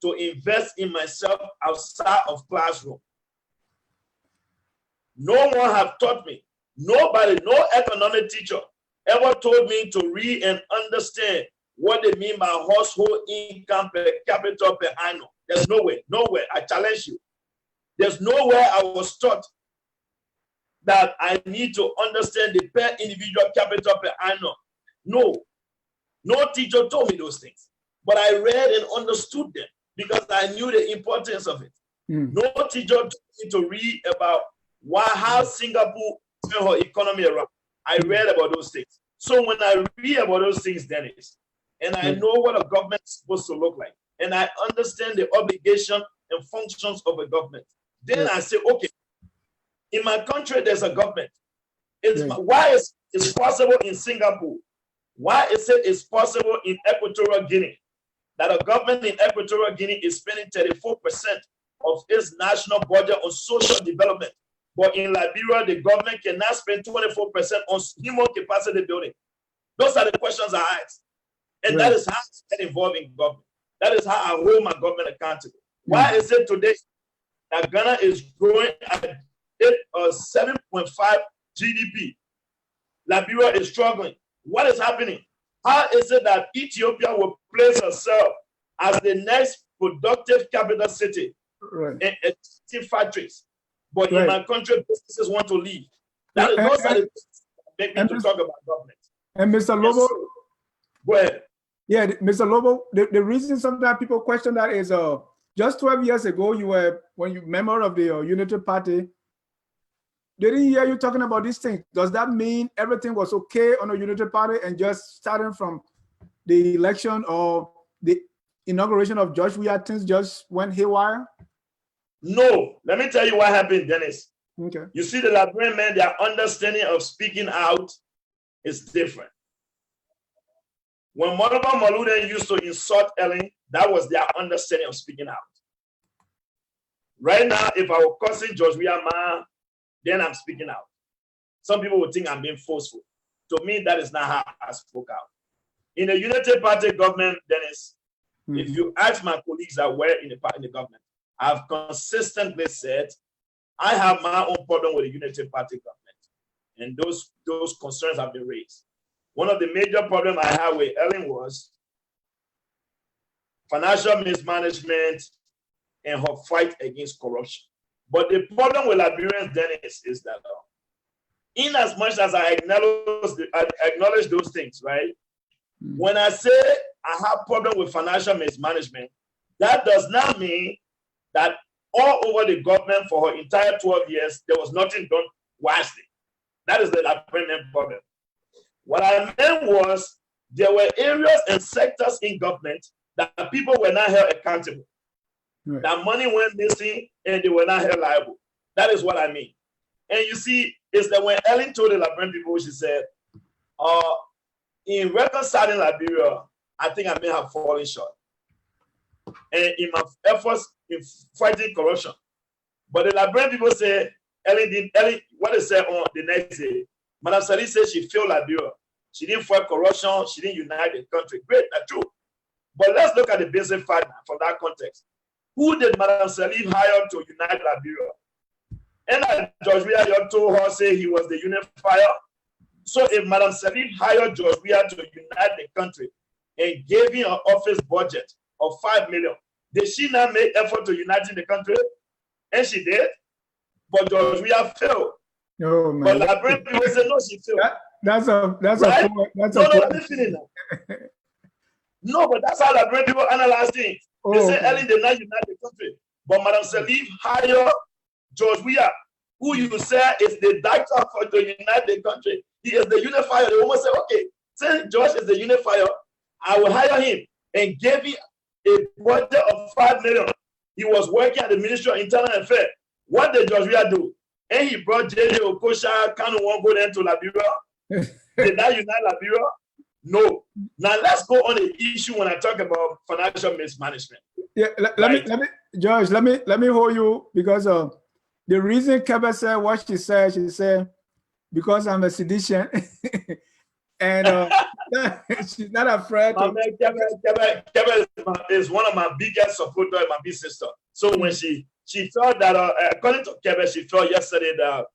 to invest in myself outside of classroom. No one have taught me. Nobody, no economic teacher ever told me to read and understand what they mean by household income per capita per annum. There's no way, nowhere. I challenge you. There's nowhere I was taught that I need to understand the per individual capita per annum. No, no teacher told me those things. But I read and understood them because I knew the importance of it. No teacher told me to read about how Singapore turned her economy around. I read about those things. So when I read about those things, Dennis, and I know what a government is supposed to look like, and I understand the obligation and functions of a government, then I say, okay, in my country, there's a government. Why is it possible in Singapore? Why is it possible in Equatorial Guinea that a government in Equatorial Guinea is spending 34% of its national budget on social development, but in Liberia, the government cannot spend 24% on human capacity building? Those are the questions I ask. And that is how I get involved in government. That is how I hold my government accountable. Why is it today that Ghana is growing at 7.5 GDP? Liberia is struggling. What is happening? How is it that Ethiopia will place herself as the next productive capital city in factories? But in my country, businesses want to leave. Those are the things that make me to talk about government. And Mr. Lobbo, go ahead. Yeah, Mr. Lobbo, the reason sometimes people question that is just 12 years ago, when you member of the Unity Party, they didn't hear you talking about these things. Does that mean everything was okay on the Unity Party and just starting from the election or the inauguration of George Weah, things just went haywire? No, let me tell you what happened, Dennis. Okay. You see, the Liberian men, their understanding of speaking out is different. When Monoba Maluda used to insult Ellen, that was their understanding of speaking out. Right now, if I were cursing George Weah, then I'm speaking out. Some people would think I'm being forceful. To me, that is not how I spoke out. In the Unity Party government, Dennis, if you ask my colleagues that were in the government, I've consistently said, I have my own problem with the Unity Party government. And those concerns have been raised. One of the major problems I had with Ellen was financial mismanagement and her fight against corruption. But the problem with Liberians, Dennis, is that in as much as I acknowledge those things, right? When I say I have problem with financial mismanagement, that does not mean that all over the government for her entire 12 years, there was nothing done wisely. That is the Liberian problem. What I meant was there were areas and sectors in government that people were not held accountable. That money went missing and they were not held liable. That is what I mean. And you see, it's that when Ellen told the Liberian people, she said, in reconciling Liberia, I think I may have fallen short. And in my efforts in fighting corruption. But the Liberian people say, Ellen, what they said on the next day, Madam Sali said she failed Liberia. She didn't fight corruption. She didn't unite the country. Great, that's true. But let's look at the basic fact from that context. Who did Madam Salif hire to unite Liberia? And George Weah told her, say he was the unifier. So if Madam Salif hired George Weah to unite the country and gave him an office budget of $5 million, did she not make effort to unite the country? And she did. But George Weah failed. Oh, man. But Liberian people say, no, she failed. That's right? Let me finish now. No, but that's how Liberian people analyze things. They say Ellen did not unite the country. But Madam Salif hired George Weah, who you say is the doctor for to unite the country. He is the unifier. The woman said, okay, since George is the unifier, I will hire him, and gave him a budget of $5 million. He was working at the Ministry of Internal Affairs. What did George Weah do? And he brought J.J. Okocha, Kanu won't go then to Liberia. Did that unite Liberia? No. Now let's go on the issue when I talk about financial mismanagement. Yeah, let me, George, let me hold you, because the reason Kebe said what she said, because I'm a seditious, and she's not afraid to. Kebe is one of my biggest supporters, my big sister. So when she felt that, according to Kebe, she felt yesterday that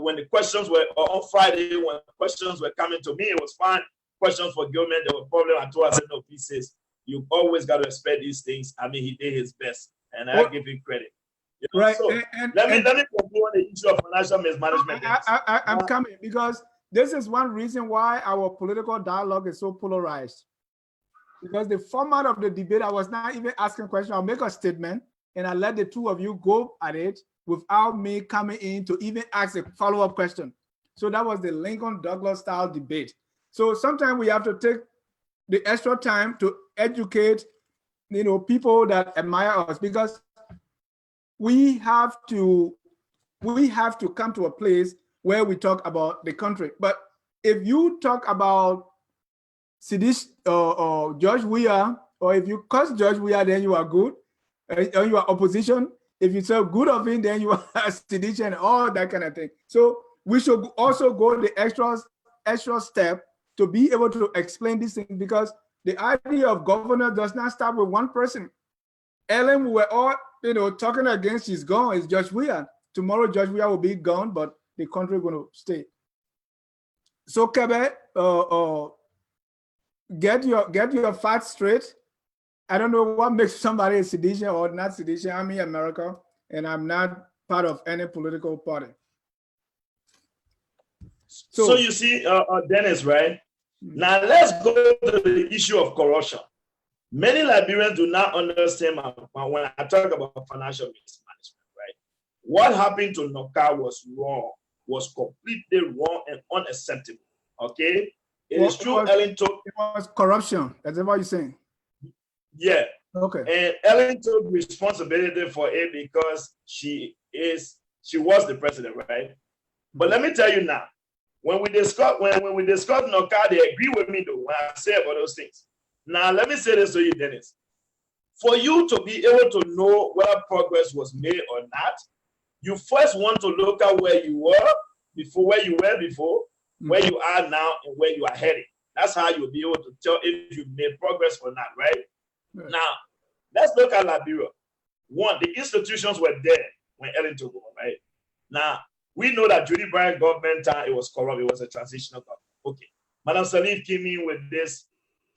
when the questions were on Friday, when questions were coming to me, it was fine. Questions for Gilman, there were problems. I told her, I said, no, pieces. You always got to respect these things. I mean, he did his best, and I give him credit. You know? Right. So let me conclude on the issue of financial mismanagement. I'm coming, because this is one reason why our political dialogue is so polarized. Because the format of the debate, I was not even asking questions. I'll make a statement, and I let the two of you go at it without me coming in to even ask a follow-up question. So that was the Lincoln Douglas style debate. So sometimes we have to take the extra time to educate, people that admire us, because we have to come to a place where we talk about the country. But if you talk about Sidish or George Weah, or if you curse George Weah, then you are good, or you are opposition. If you say good of him, then you are Sidish and all that kind of thing. So we should also go the extra step to be able to explain these things, because the idea of governor does not start with one person. Ellen, we were all, talking against, she's gone, it's George Weah. Tomorrow, George Weah will be gone, but the country is going to stay. So, Kebe, get your facts straight. I don't know what makes somebody a sedition or not sedition. I'm in America, and I'm not part of any political party. So you see, Dennis, right? Now let's go to the issue of corruption. Many Liberians do not understand when I talk about financial mismanagement, right? What happened to Noka was wrong, was completely wrong and unacceptable. Okay? It is true, Ellen took. It was corruption. That's what you're saying. Yeah. Okay. And Ellen took responsibility for it because she was the president, right? But let me tell you now, when we discuss Noka, they agree with me though when I say about those things. Now let me say this to you, Dennis. For you to be able to know whether progress was made or not, you first want to look at where you were before, where you are now, and where you are heading. That's how you'll be able to tell if you made progress or not, right? Now, let's look at Liberia. One, the institutions were there when Ellen took over, right? Now, we know that Judy Bryant government time, it was corrupt, it was a transitional government. Okay. Madam Salif came in with this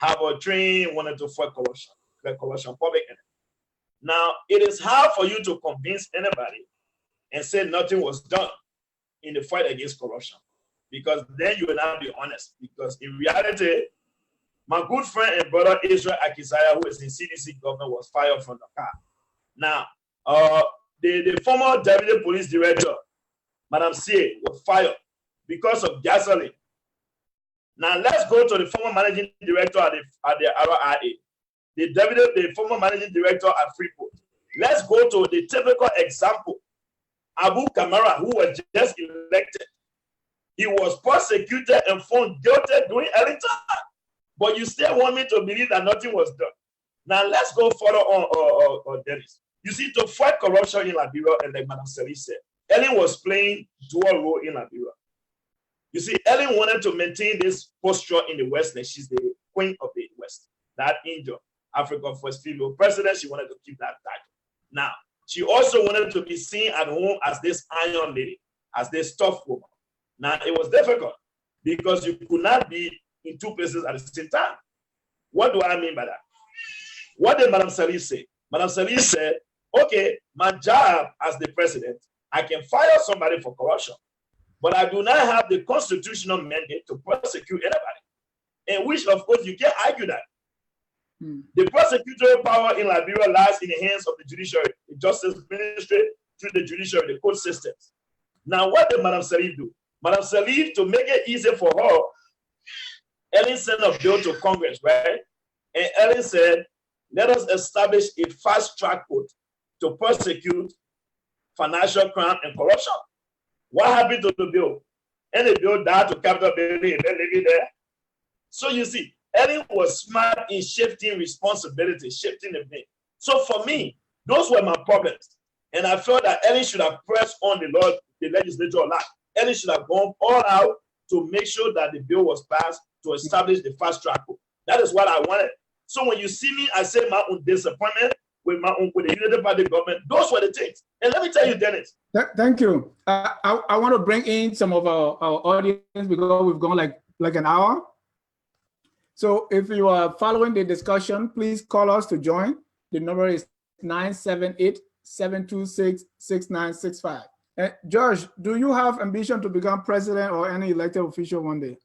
Harvard train, wanted to fight corruption, public enemy. Now, it is hard for you to convince anybody and say nothing was done in the fight against corruption, because then you will not be honest. Because in reality, my good friend and brother Israel Akizaya, who is in CDC government, was fired from the car. Now, the former deputy police director, Madam C, was fired because of gasoline. Now let's go to the former managing director at the RIA, the former managing director at Freeport. Let's go to the typical example. Abu Kamara, who was just elected, he was prosecuted and found guilty during Ellington. But you still want me to believe that nothing was done. Now let's go further on Dennis. You see, to fight corruption in Liberia, and like Madam Salif said, Ellen was playing dual role in Liberia. You see, Ellen wanted to maintain this posture in the West, and she's the queen of the West. That angel, Africa's first female president, she wanted to keep that title. Now, She also wanted to be seen at home as this iron lady, as this tough woman. Now, it was difficult because you could not be in two places at the same time. What do I mean by that? What did Madame Sali say? Madame Sali said, okay, my job as the president, I can fire somebody for corruption, but I do not have the constitutional mandate to prosecute anybody. In which, of course, you can't argue that. The prosecutorial power in Liberia lies in the hands of the judiciary, the justice ministry, through the judiciary, the court systems. Now, what did Madame Salif do? Madame Salif, to make it easier for her, Ellen sent a bill to Congress, right? And Ellen said, let us establish a fast-track court to prosecute financial crime and corruption. What happened to the bill? And the bill died to Capitol building and then leave it there. So you see, Ellen was smart in shifting responsibility, shifting the blame. So for me, those were my problems. And I felt that Ellen should have pressed on the legislature a lot. Ellen should have gone all out to make sure that the bill was passed to establish the fast track court. That is what I wanted. So when you see me, I say my own disappointment with the Unity Party government. Those were the things. And let me tell you, Dennis. Thank you. I want to bring in some of our audience because we've gone like an hour. So if you are following the discussion, please call us to join. The number is 978-726-6965. George, do you have ambition to become president or any elected official one day?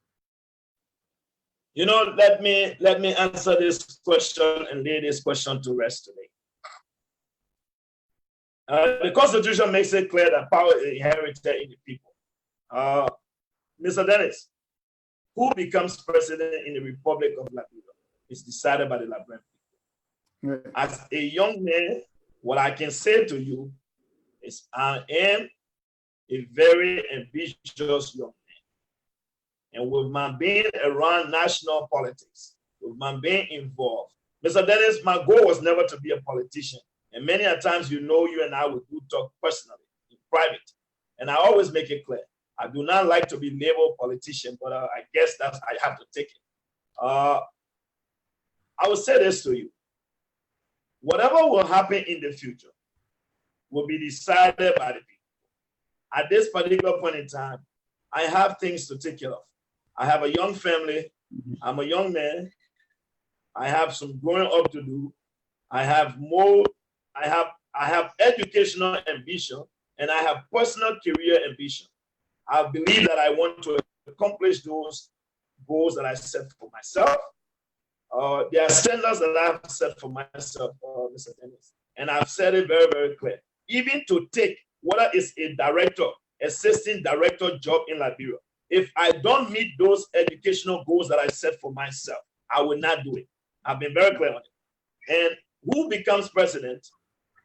You know, let me answer this question and lay this question to rest today. The Constitution makes it clear that power is inherited in the people. Mr. Dennis, who becomes president in the Republic of Liberia is decided by the Liberian people. Right. As a young man, what I can say to you is I am a very ambitious young man. And with my being around national politics, with my being involved, Mr. Dennis, my goal was never to be a politician. And many a times, you and I would talk personally, in private. And I always make it clear, I do not like to be labeled politician, but I guess I have to take it. I will say this to you. Whatever will happen in the future will be decided by the people. At this particular point in time, I have things to take care of. I have a young family. I'm a young man. I have some growing up to do. I have educational ambition, and I have personal career ambition. I believe that I want to accomplish those goals that I set for myself. There are standards that I have set for myself, Mr. Dennis. And I've said it very, very clear. Even to take whether it's a director, assistant director job in Liberia, if I don't meet those educational goals that I set for myself, I will not do it. I've been very clear on it. And who becomes president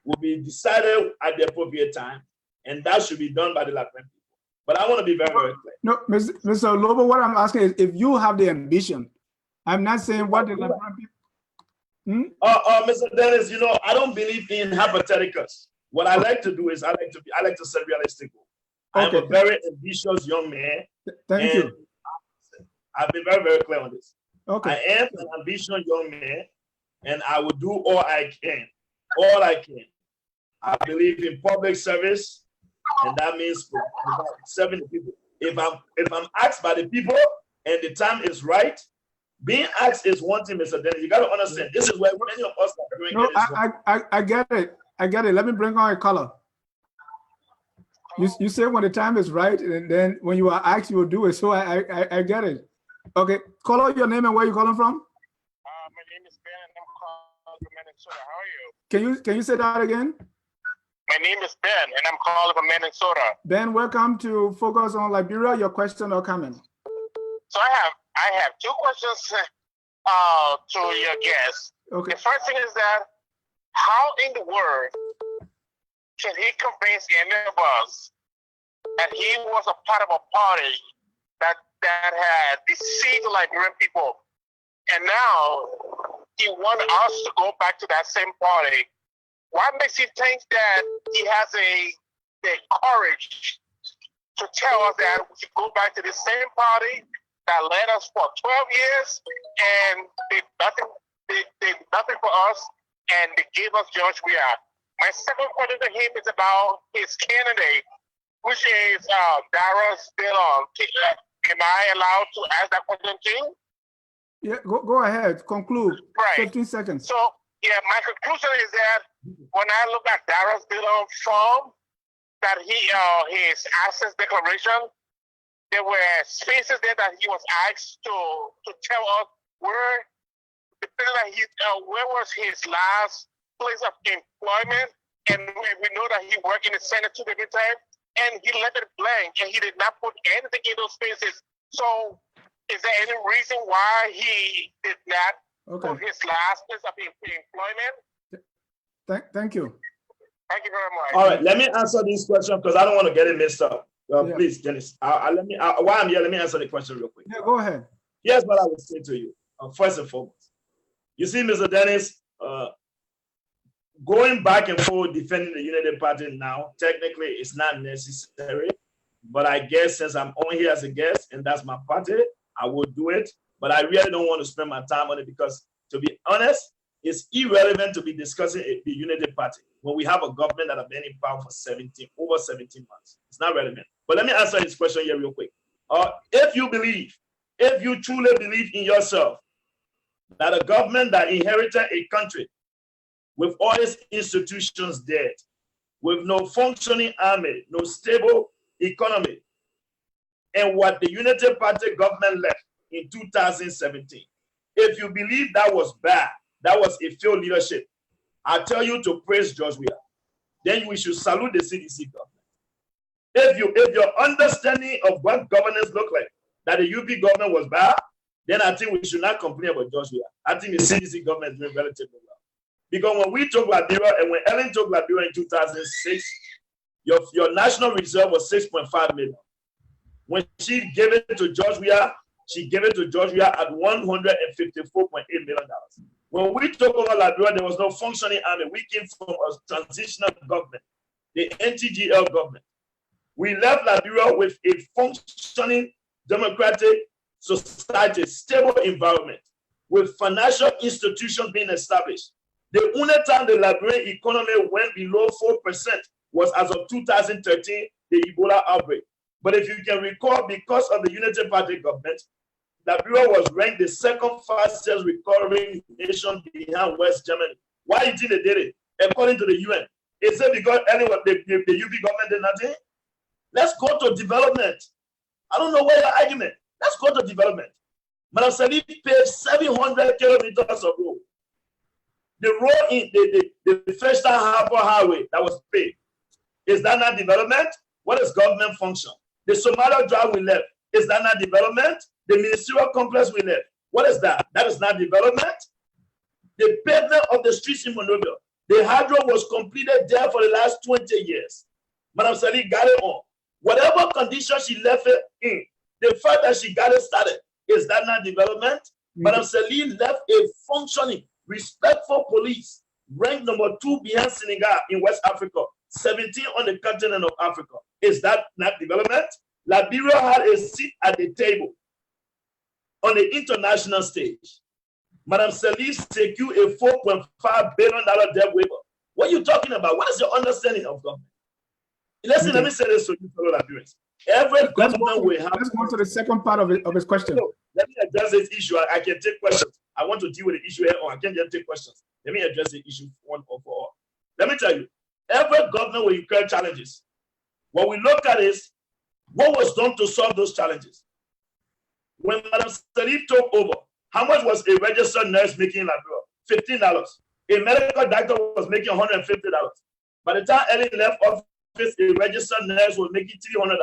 will be decided at the appropriate time, and that should be done by the Liberian people. But I want to be very, very clear. No, Mr. Lobbo, what I'm asking is if you have the ambition. I'm not saying what the Liberian people. Mr. Dennis, I don't believe in hypotheticals. What I like to do is I like to set realistic goals. Okay. I'm a very ambitious young man. Thank you. I've been very, very clear on this. Okay. I am an ambitious young man, and I will do all I can. All I can. I believe in public service, and that means serving the people. If I'm asked by the people and the time is right, being asked is one thing, Mr. Dennis. You got to understand. This is where many of us are doing. No, I get it. I get it. Let me bring on a color. You say when the time is right, and then when you are asked, you will do it. So I get it. Okay, call out your name and where you calling from. My name is Ben, and I'm calling from Minnesota. How are you? Can you say that again? My name is Ben, and I'm calling from Minnesota. Ben, welcome to Focus on Liberia. Your question or comment? So I have two questions to your guest. Okay. The first thing is that how in the world can he convince any of us that he was a part of a party that had deceived the Liberian people, and now he wants us to go back to that same party? What makes you think that he has the courage to tell us that we should go back to the same party that led us for 12 years and did nothing for us, and they gave us George we are? My second question to him is about his candidate, which is Darius Dillon. Am I allowed to ask that question too? Yeah, go ahead. Conclude. Right. 15 seconds. So, yeah, my conclusion is that when I look at Darius Dillon's form, that his access declaration, there were spaces there that he was asked to tell us where was his last place of employment, and we know that he worked in the Senate 2 different times, and he left it blank, and he did not put anything in those spaces. So, is there any reason why he did not put his last place of employment? Thank you. Thank you very much. All right, let me answer this question because I don't want to get it mixed up. Please, Dennis. While I'm here, let me answer the question real quick. Yeah, go ahead. Here's what I would say to you. First and foremost, you see, Mr. Dennis, going back and forth defending the Unity Party now, technically, it's not necessary. But I guess since I'm on here as a guest and that's my party, I will do it. But I really don't want to spend my time on it because, to be honest, it's irrelevant to be discussing the Unity Party when we have a government that has been in power for over 17 months. It's not relevant. But let me answer this question here real quick. If you truly believe in yourself, that a government that inherited a country with all its institutions dead, with no functioning army, no stable economy, and what the Unity Party government left in 2017, if you believe that was bad, that was a failed leadership, I tell you to praise George Weah. Then we should salute the CDC government. If your understanding of what governance look like, that the UP government was bad, then I think we should not complain about George Weah. I think the CDC government is doing relatively well. Because when we took Liberia and when Ellen took Liberia in 2006, your national reserve was 6.5 million. When she gave it to George Weah, she gave it to George Weah at $154.8 million. When we took over Liberia, there was no functioning army. We came from a transitional government, the NTGL government. We left Liberia with a functioning democratic society, stable environment, with financial institutions being established. The only time the Liberian economy went below 4% was as of 2013, the Ebola outbreak. But if you can recall, because of the Unity Party government, Liberia was ranked the second fastest recovering nation behind West Germany. Why do you think they did it? According to the UN, is it because anyone, the UP government did nothing? Let's go to development. I don't know where your argument. Let's go to development. Madam Salih paved 700 kilometers of road. The road in the First Harbor Highway that was paved, is that not development? What is government function? The Somalia Drive we left, is that not development? The ministerial complex we left, what is that? That is not development. The pavement of the streets in Monrovia, the hydro was completed there for the last 20 years. Madam Salih got it on. Whatever condition she left it in, the fact that she got it started, is that not development? Madam Salih left a functioning, respectful police, ranked number 2 behind Senegal in West Africa, 17 on the continent of Africa. Is that not development? Liberia had a seat at the table on the international stage. Madam Salih secured a $4.5 billion debt waiver. What are you talking about? What is your understanding of government? Listen, let me say this to you, fellow Liberians. Every government will have. Let's go to the second part of his question. So, let me address this issue. I can take questions. I want to deal with the issue here, or I can't just take questions. Let me address the issue one or for all. Let me tell you, every government will incur challenges. What we look at is what was done to solve those challenges. When Madam Salih took over, how much was a registered nurse making in Liberia? $15. A medical doctor was making $150. By the time Ellen left office, a registered nurse was making $300.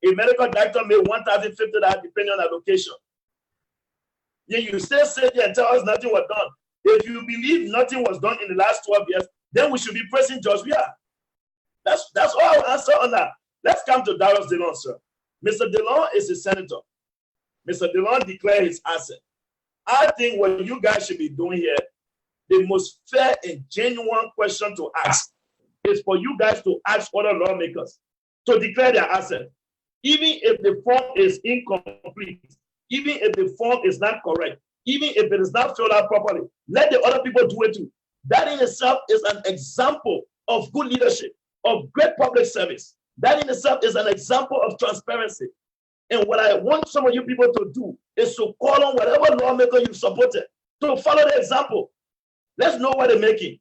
A medical doctor made $1,050 depending on the location. Yet you still sit there and tell us nothing was done. If you believe nothing was done in the last 12 years, then we should be praising George Weah. That's all I'll answer on that. Let's come to Darius Dillon, sir. Mr. Dillon is a senator. Mr. Dillon declared his asset. I think what you guys should be doing here, the most fair and genuine question to ask is for you guys to ask other lawmakers to declare their asset. Even if the form is incomplete, even if the form is not correct, even if it is not filled out properly, let the other people do it too. That in itself is an example of good leadership, of great public service. That in itself is an example of transparency. And what I want some of you people to do is to call on whatever lawmaker you've supported to follow the example. Let's know what they're making.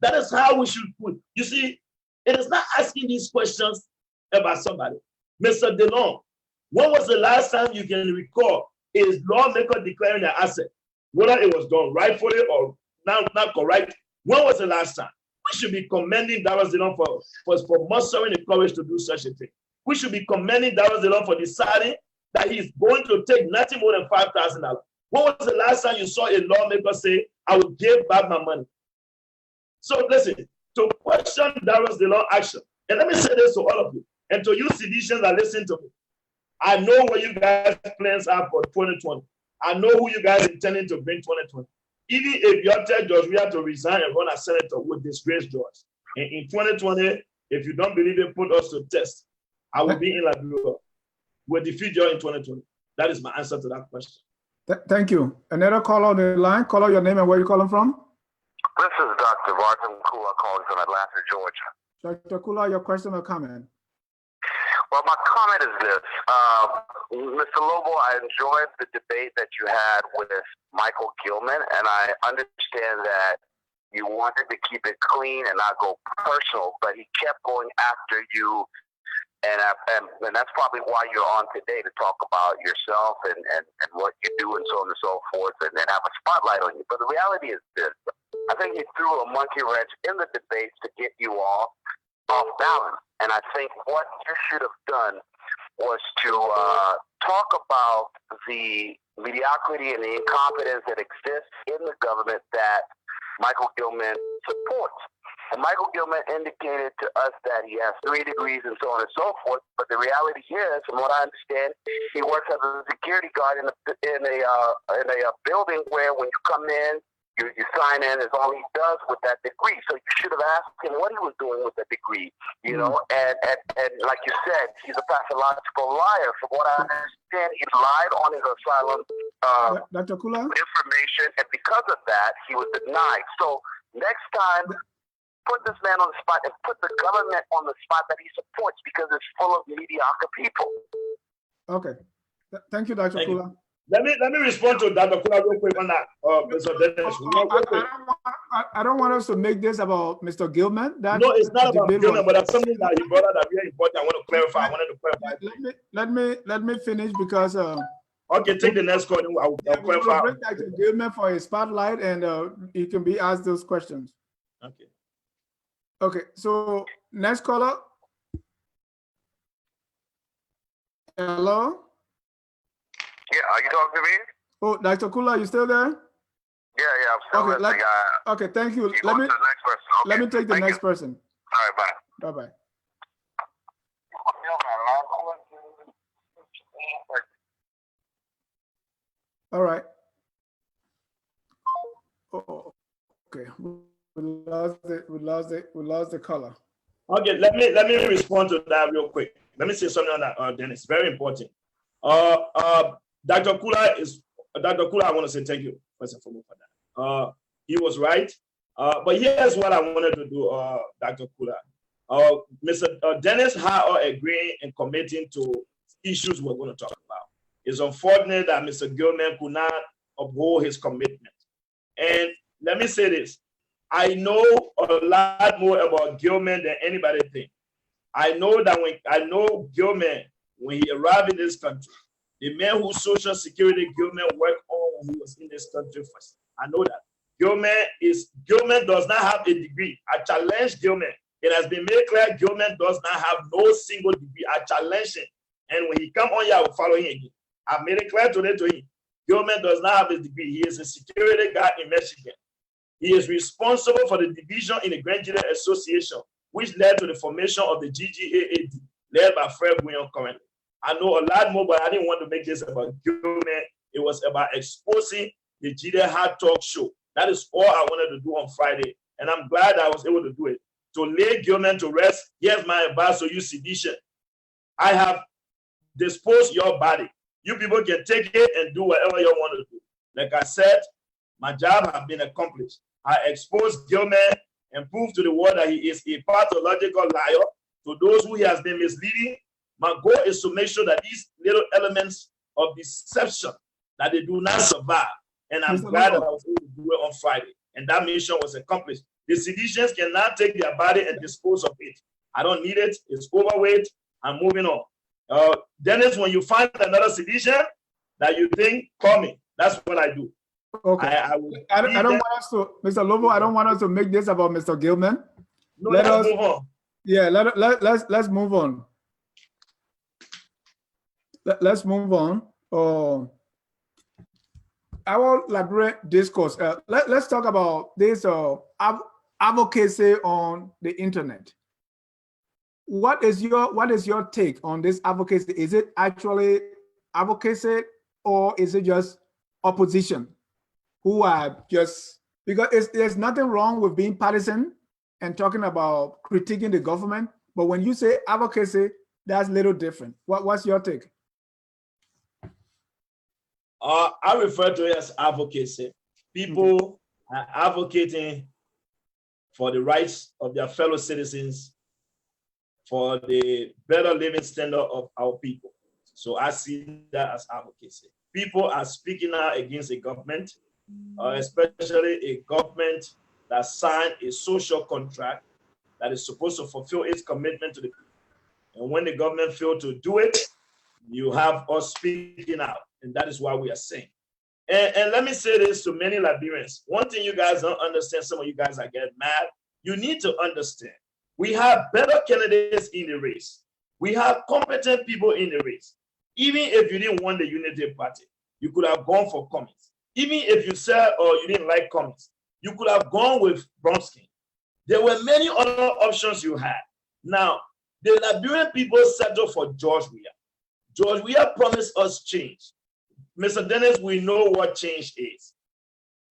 That is how we should put. You see, it is not asking these questions about somebody. Mr. DeLong, when was the last time you can recall is lawmaker declaring an asset, whether it was done rightfully or not correct? When was the last time? We should be commending Dr. DeLong for mustering the courage to do such a thing. We should be commending Dr. DeLong for deciding that he's going to take nothing more than $5,000. When was the last time you saw a lawmaker say, I will give back my money? So listen, to question Dr. DeLong's action, and let me say this to all of you, and to you citizens that listen to me, I know what you guys' plans are for 2020. I know who you guys intending to bring 2020. Even if you tell George we have to resign and run as senator with disgrace George. And in 2020, if you don't believe it, put us to test. I will be in Liberia. We'll defeat you in 2020. That is my answer to that question. Thank you. Another caller on the line. Call out your name and where you calling from. This is Dr. Martin Kula calling from Atlanta, Georgia. Dr. Kula, your question or comment? Well, my comment is this. Mr. Lobbo, I enjoyed the debate that you had with Michael Gilman, and I understand that you wanted to keep it clean and not go personal, but he kept going after you, and that's probably why you're on today, to talk about yourself and what you do and so on and so forth, and have a spotlight on you. But the reality is this. I think he threw a monkey wrench in the debates to get you all off balance. And I think what you should have done was to talk about the mediocrity and the incompetence that exists in the government that Michael Gilman supports. And Michael Gilman indicated to us that he has 3 degrees and so on and so forth. But the reality is, from what I understand, he works as a security guard in a building where when you come in, you sign in is all he does with that degree. So you should have asked him what he was doing with the degree, you know, and like you said, he's a pathological liar. From what I understand, he lied on his asylum Dr. Kula? information, and because of that, he was denied. So next time, put this man on the spot and put the government on the spot that he supports, because it's full of mediocre people. Okay. Thank you, Dr. Kula. Let me respond to Dr. Kula real quick on that, Mr. Dennis. I don't want us to make this about Mr. Gilman. No, it's not about Gilman, but that's something that he brought up that very important. I want to clarify. I wanted to clarify. Let me finish because. Okay, take the next call. I'll clarify. We'll bring Dr. Gilman for a spotlight, and he can be asked those questions. Okay. Okay. So next caller. Hello. Yeah, are you talking to me? Oh, Dr. Kula, you still there? Yeah, I'm still listening. Okay, thank you. You let me, to the next person. Okay. Let me take the next person. All right, Bye-bye. All right. Oh, okay. We lost the caller. Okay, let me respond to that real quick. Let me say something on that, Dennis. Very important. Dr. Kula, I want to say thank you first and foremost for that. He was right. But here's what I wanted to do, Dr. Kula. Mr. Dennis had agreeing and committing to issues we're going to talk about. It's unfortunate that Mr. Gilman could not uphold his commitment. And let me say this. I know a lot more about Gilman than anybody thinks. I know Gilman, when he arrived in this country, the man whose social security Gilman worked on when he was in this country first. I know that. Gilman does not have a degree. I challenge Gilman. It has been made clear Gilman does not have no single degree. I challenge him. And when he come on here, I will follow him again. I made it clear today to him. Gilman does not have a degree. He is a security guard in Michigan. He is responsible for the division in the Grand Jury Association, which led to the formation of the GGAAD, led by Fred William currently. I know a lot more, but I didn't want to make this about Gilman. It was about exposing the GD Hard Talk show. That is all I wanted to do on Friday. And I'm glad I was able to do it. To lay Gilman to rest, here's my advice to you, sedition. I have disposed your body. You people can take it and do whatever you want to do. Like I said, my job has been accomplished. I exposed Gilman, and prove to the world that he is a pathological liar. To those who he has been misleading, my goal is to make sure that these little elements of deception, that they do not survive. And I'm glad that I was able to do it on Friday. And that mission was accomplished. The seditions cannot take their body and dispose of it. I don't need it. It's overweight. I'm moving on. Dennis, when you find another sedition that you think, call me. That's what I do. Okay. I don't want us to, Mr. Lobbo, I don't want us to make this about Mr. Gilman. No, let's move on. Yeah, let's move on. Let's move on. Our Liberian discourse. Let's talk about this advocacy on the internet. What is your take on this advocacy? Is it actually advocacy, or is it just opposition who are just, because there's nothing wrong with being partisan and talking about critiquing the government, but when you say advocacy, that's a little different. What's your take? I refer to it as advocacy. People are advocating for the rights of their fellow citizens, for the better living standard of our people. So I see that as advocacy. People are speaking out against a government, especially a government that signed a social contract that is supposed to fulfill its commitment to the people. And when the government failed to do it, you have us speaking out. And that is why we are saying. And let me say this to many Liberians. One thing you guys don't understand, some of you guys are getting mad. You need to understand, we have better candidates in the race. We have competent people in the race. Even if you didn't want the Unity Party, you could have gone for Cummings. Even if you said, or you didn't like Cummings, you could have gone with Bromsky. There were many other options you had. Now, the Liberian people settled for George Weah. George Weah promised us change. Mr. Dennis, we know what change is.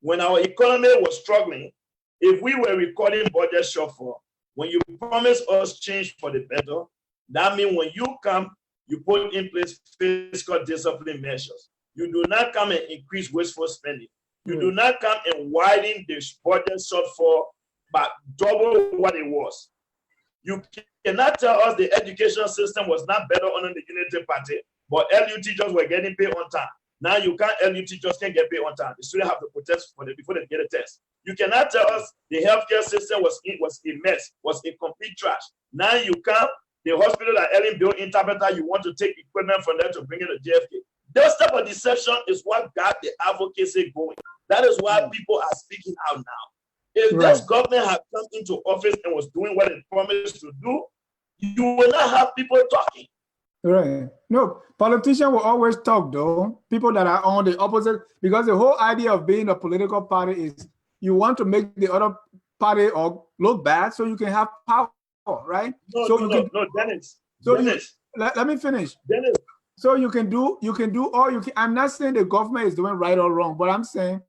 When our economy was struggling, if we were recording budget shortfall, when you promise us change for the better, that means when you come, you put in place fiscal discipline measures. You do not come and increase wasteful spending. You do not come and widen the budget shortfall by double what it was. You cannot tell us the education system was not better under the Unity Party, but LU teachers were getting paid on time. Now you can't, LU teachers can't get paid on time. The students have to protest for before they get a test. You cannot tell us the healthcare system was a mess, was a complete trash. Now you come, the hospital that Ellen built in Tabata, you want to take equipment from there to bring it to JFK. This type of deception is what got the advocacy going. That is why people are speaking out now. If this government had come into office and was doing what it promised to do, you will not have people talking. Right. No, politicians will always talk, though. People that are on the opposite, because the whole idea of being a political party is you want to make the other party or look bad so you can have power, right? No, Dennis. So Dennis. Let me finish. Dennis. So you can do all you can. I'm not saying the government is doing right or wrong, but I'm saying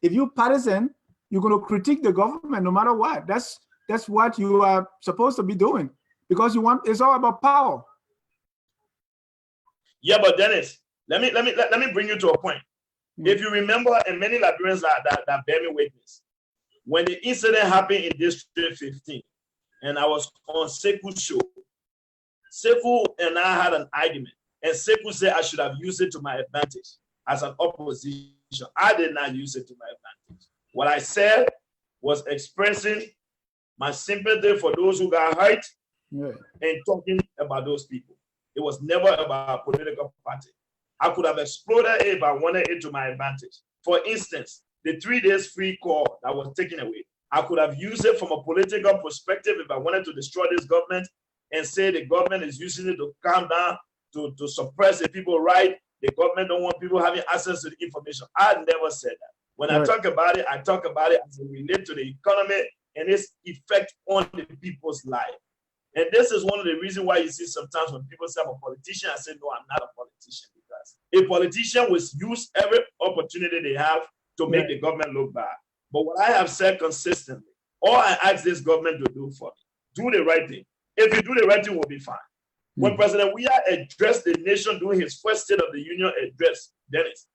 if you partisan, you're going to critique the government no matter what. That's what you are supposed to be doing, because it's all about power. Yeah, but Dennis, let me bring you to a point. If you remember, and many Liberians that bear me witness, when the incident happened in District 15, and I was on Seku's show, Seku and I had an argument, and Seku said I should have used it to my advantage as an opposition. I did not use it to my advantage. What I said was expressing my sympathy for those who got hurt and talking about those people. It was never about a political party. I could have exploded it if I wanted it to my advantage. For instance, the 3 days free call that was taken away, I could have used it from a political perspective if I wanted to destroy this government and say the government is using it to calm down, to suppress the people right. The government don't want people having access to the information. I never said that. When I talk about it as it relates to the economy and its effect on the people's life. And this is one of the reasons why you see sometimes when people say I'm a politician, I say, no, I'm not a politician, because a politician will use every opportunity they have to make the government look bad. But what I have said consistently, all I ask this government to do for me, do the right thing. If you do the right thing, we'll be fine. When President Weah addressed the nation during his first State of the Union address, Dennis,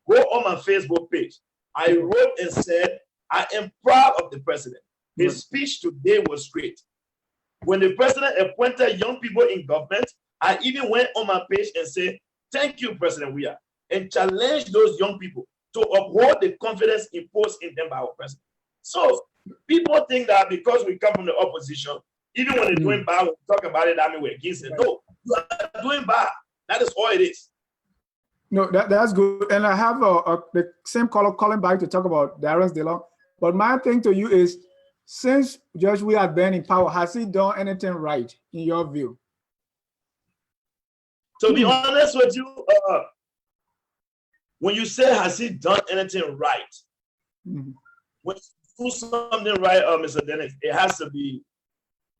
go on my Facebook page. I wrote and said, I am proud of the president. His speech today was great. When the president appointed young people in government, I even went on my page and said, thank you, President Weah, and challenged those young people to uphold the confidence imposed in them by our president. So people think that because we come from the opposition, even when they're doing bad, we talk about it, I mean, we're against it. No, you are doing bad. That is all it is. No, that's good. And I have the same caller calling back to talk about Darius DeLong. But my thing to you is, since Judge Weah has been in power, has he done anything right in your view? To be honest with you, when you say has he done anything right, when you do something right, Mr. Dennis, it has to be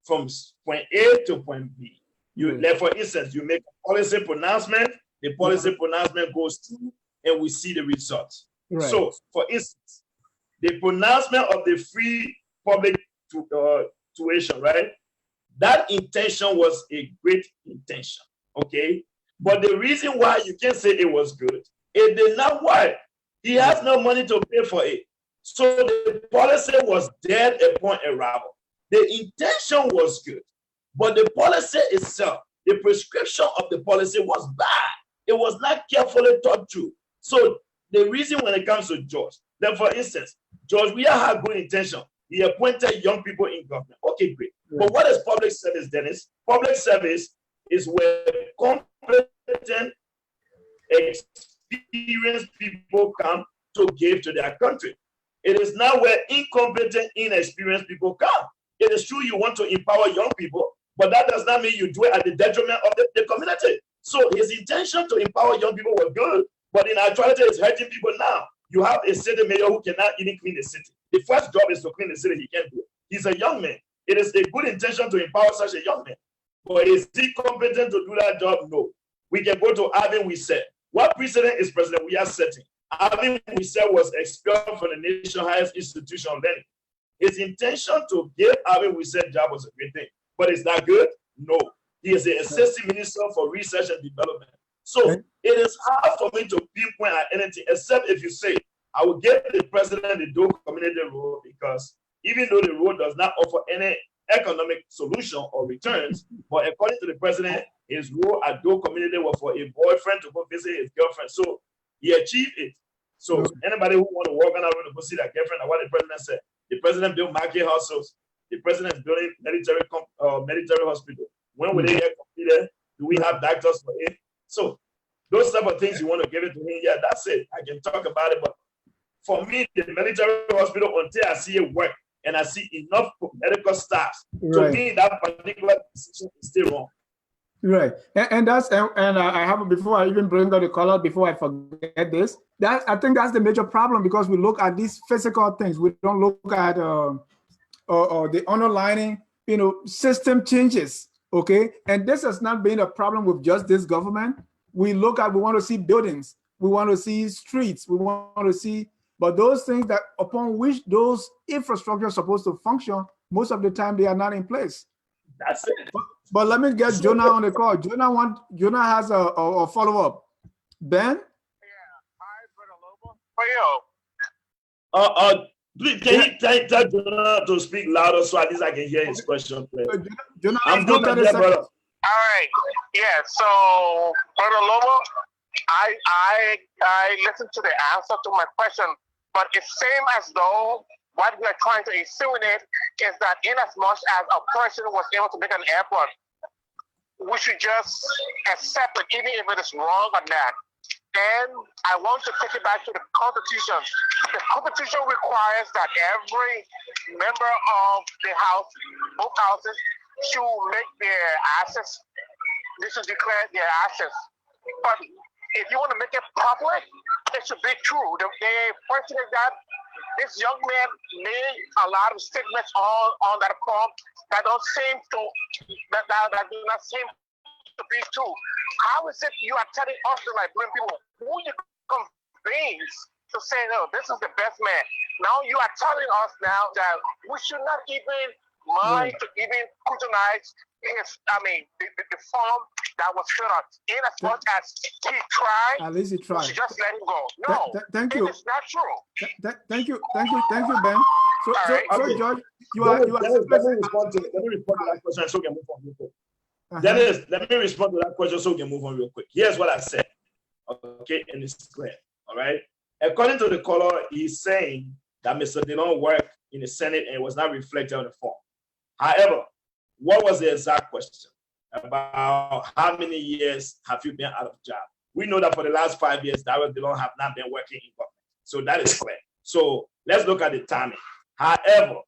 from point A to point B. You, like for instance, you make a policy pronouncement, the policy pronouncement goes through, and we see the results. Right. So, for instance, the pronouncement of the free public tuition, right? That intention was a great intention, okay? But the reason why you can't say it was good, it did not work. He has no money to pay for it. So the policy was dead upon arrival. The intention was good, but the policy itself, the prescription of the policy was bad. It was not carefully thought through. So the reason when it comes to George, then for instance, George Weah had good intention. He appointed young people in government. Okay, great. But what is public service, Dennis? Public service is where competent, experienced people come to give to their country. It is not where incompetent, inexperienced people come. It is true you want to empower young people, but that does not mean you do it at the detriment of the community. So his intention to empower young people was good, but in actuality, it's hurting people now. You have a city mayor who cannot even clean the city. The first job is to clean the city. He can't do it. He's a young man. It is a good intention to empower such a young man. But is he competent to do that job? No. We can go to Alvin Wissett. What precedent is President Weah setting? Alvin Wissett was expelled from the nation's highest institution of learning. His intention to give Alvin Wissett a job was a great thing. But is that good? No. He is the assistant minister for research and development. So it is hard for me to pinpoint at anything, except if you say, I will give the president the Doe community role, because even though the role does not offer any economic solution or returns, but according to the president, his role at Doe community was for a boyfriend to go visit his girlfriend. So he achieved it. So anybody who want to walk on that road to go see that girlfriend, and what the president said, the president built market houses. The president is building military hospital. When will they get completed? Do we have doctors for it? So those type of things you want to give it to him, yeah, that's it. I can talk about it, but for me, the military hospital, until I see it work and I see enough medical staff, to me, that particular decision is still wrong. Right, and I have, before I even bring out the color, before I forget this, that I think that's the major problem, because we look at these physical things, we don't look at the underlying, system changes. Okay, and this has not been a problem with just this government. We want to see buildings, we want to see streets, we want to see, but those things that upon which those infrastructure are supposed to function, most of the time they are not in place. That's it. But let me get Jonah on the call. Jonah has a follow-up. Ben? Yeah, hi, Brother Lobbo. For you. Please, can you tell Jonah to speak louder so at least I can hear his question? Jonah, I'm good, brother. All right. Yeah. So, Brother Lobbo, I listened to the answer to my question, but it seems as though what we are trying to insinuate is that in as much as a person was able to make an airport, we should just accept it, even if it is wrong or not. And I want to take it back to the Constitution. The Constitution requires that every member of the House, both houses, should make their assets. They should declare their assets. But if you want to make it public, it should be true. The question is that this young man made a lot of statements on that form that don't seem to that do not seem to be true. How is it you are telling us to bring people who you convince to say, no, this is the best man? Now you are telling us now that we should not even mind to even scrutinize the form that was filled out. In as much as he tried, at least he tried. We should just let him go. No, thank you. It's not true. Thank you, Ben. So, All so, right. so Okay. George, you are Dennis, let me respond to that question so we can move on real quick. Dennis, let me respond to that question so we can move on real quick. Here's what I said. Okay, and it's clear. All right. According to the caller, he's saying that Mr. Dillon worked in the Senate and it was not reflected on the form. However, what was the exact question? About how many years have you been out of job? We know that for the last 5 years, Dr. Dillon have not been working in government. So that is clear. So let's look at the timing. However,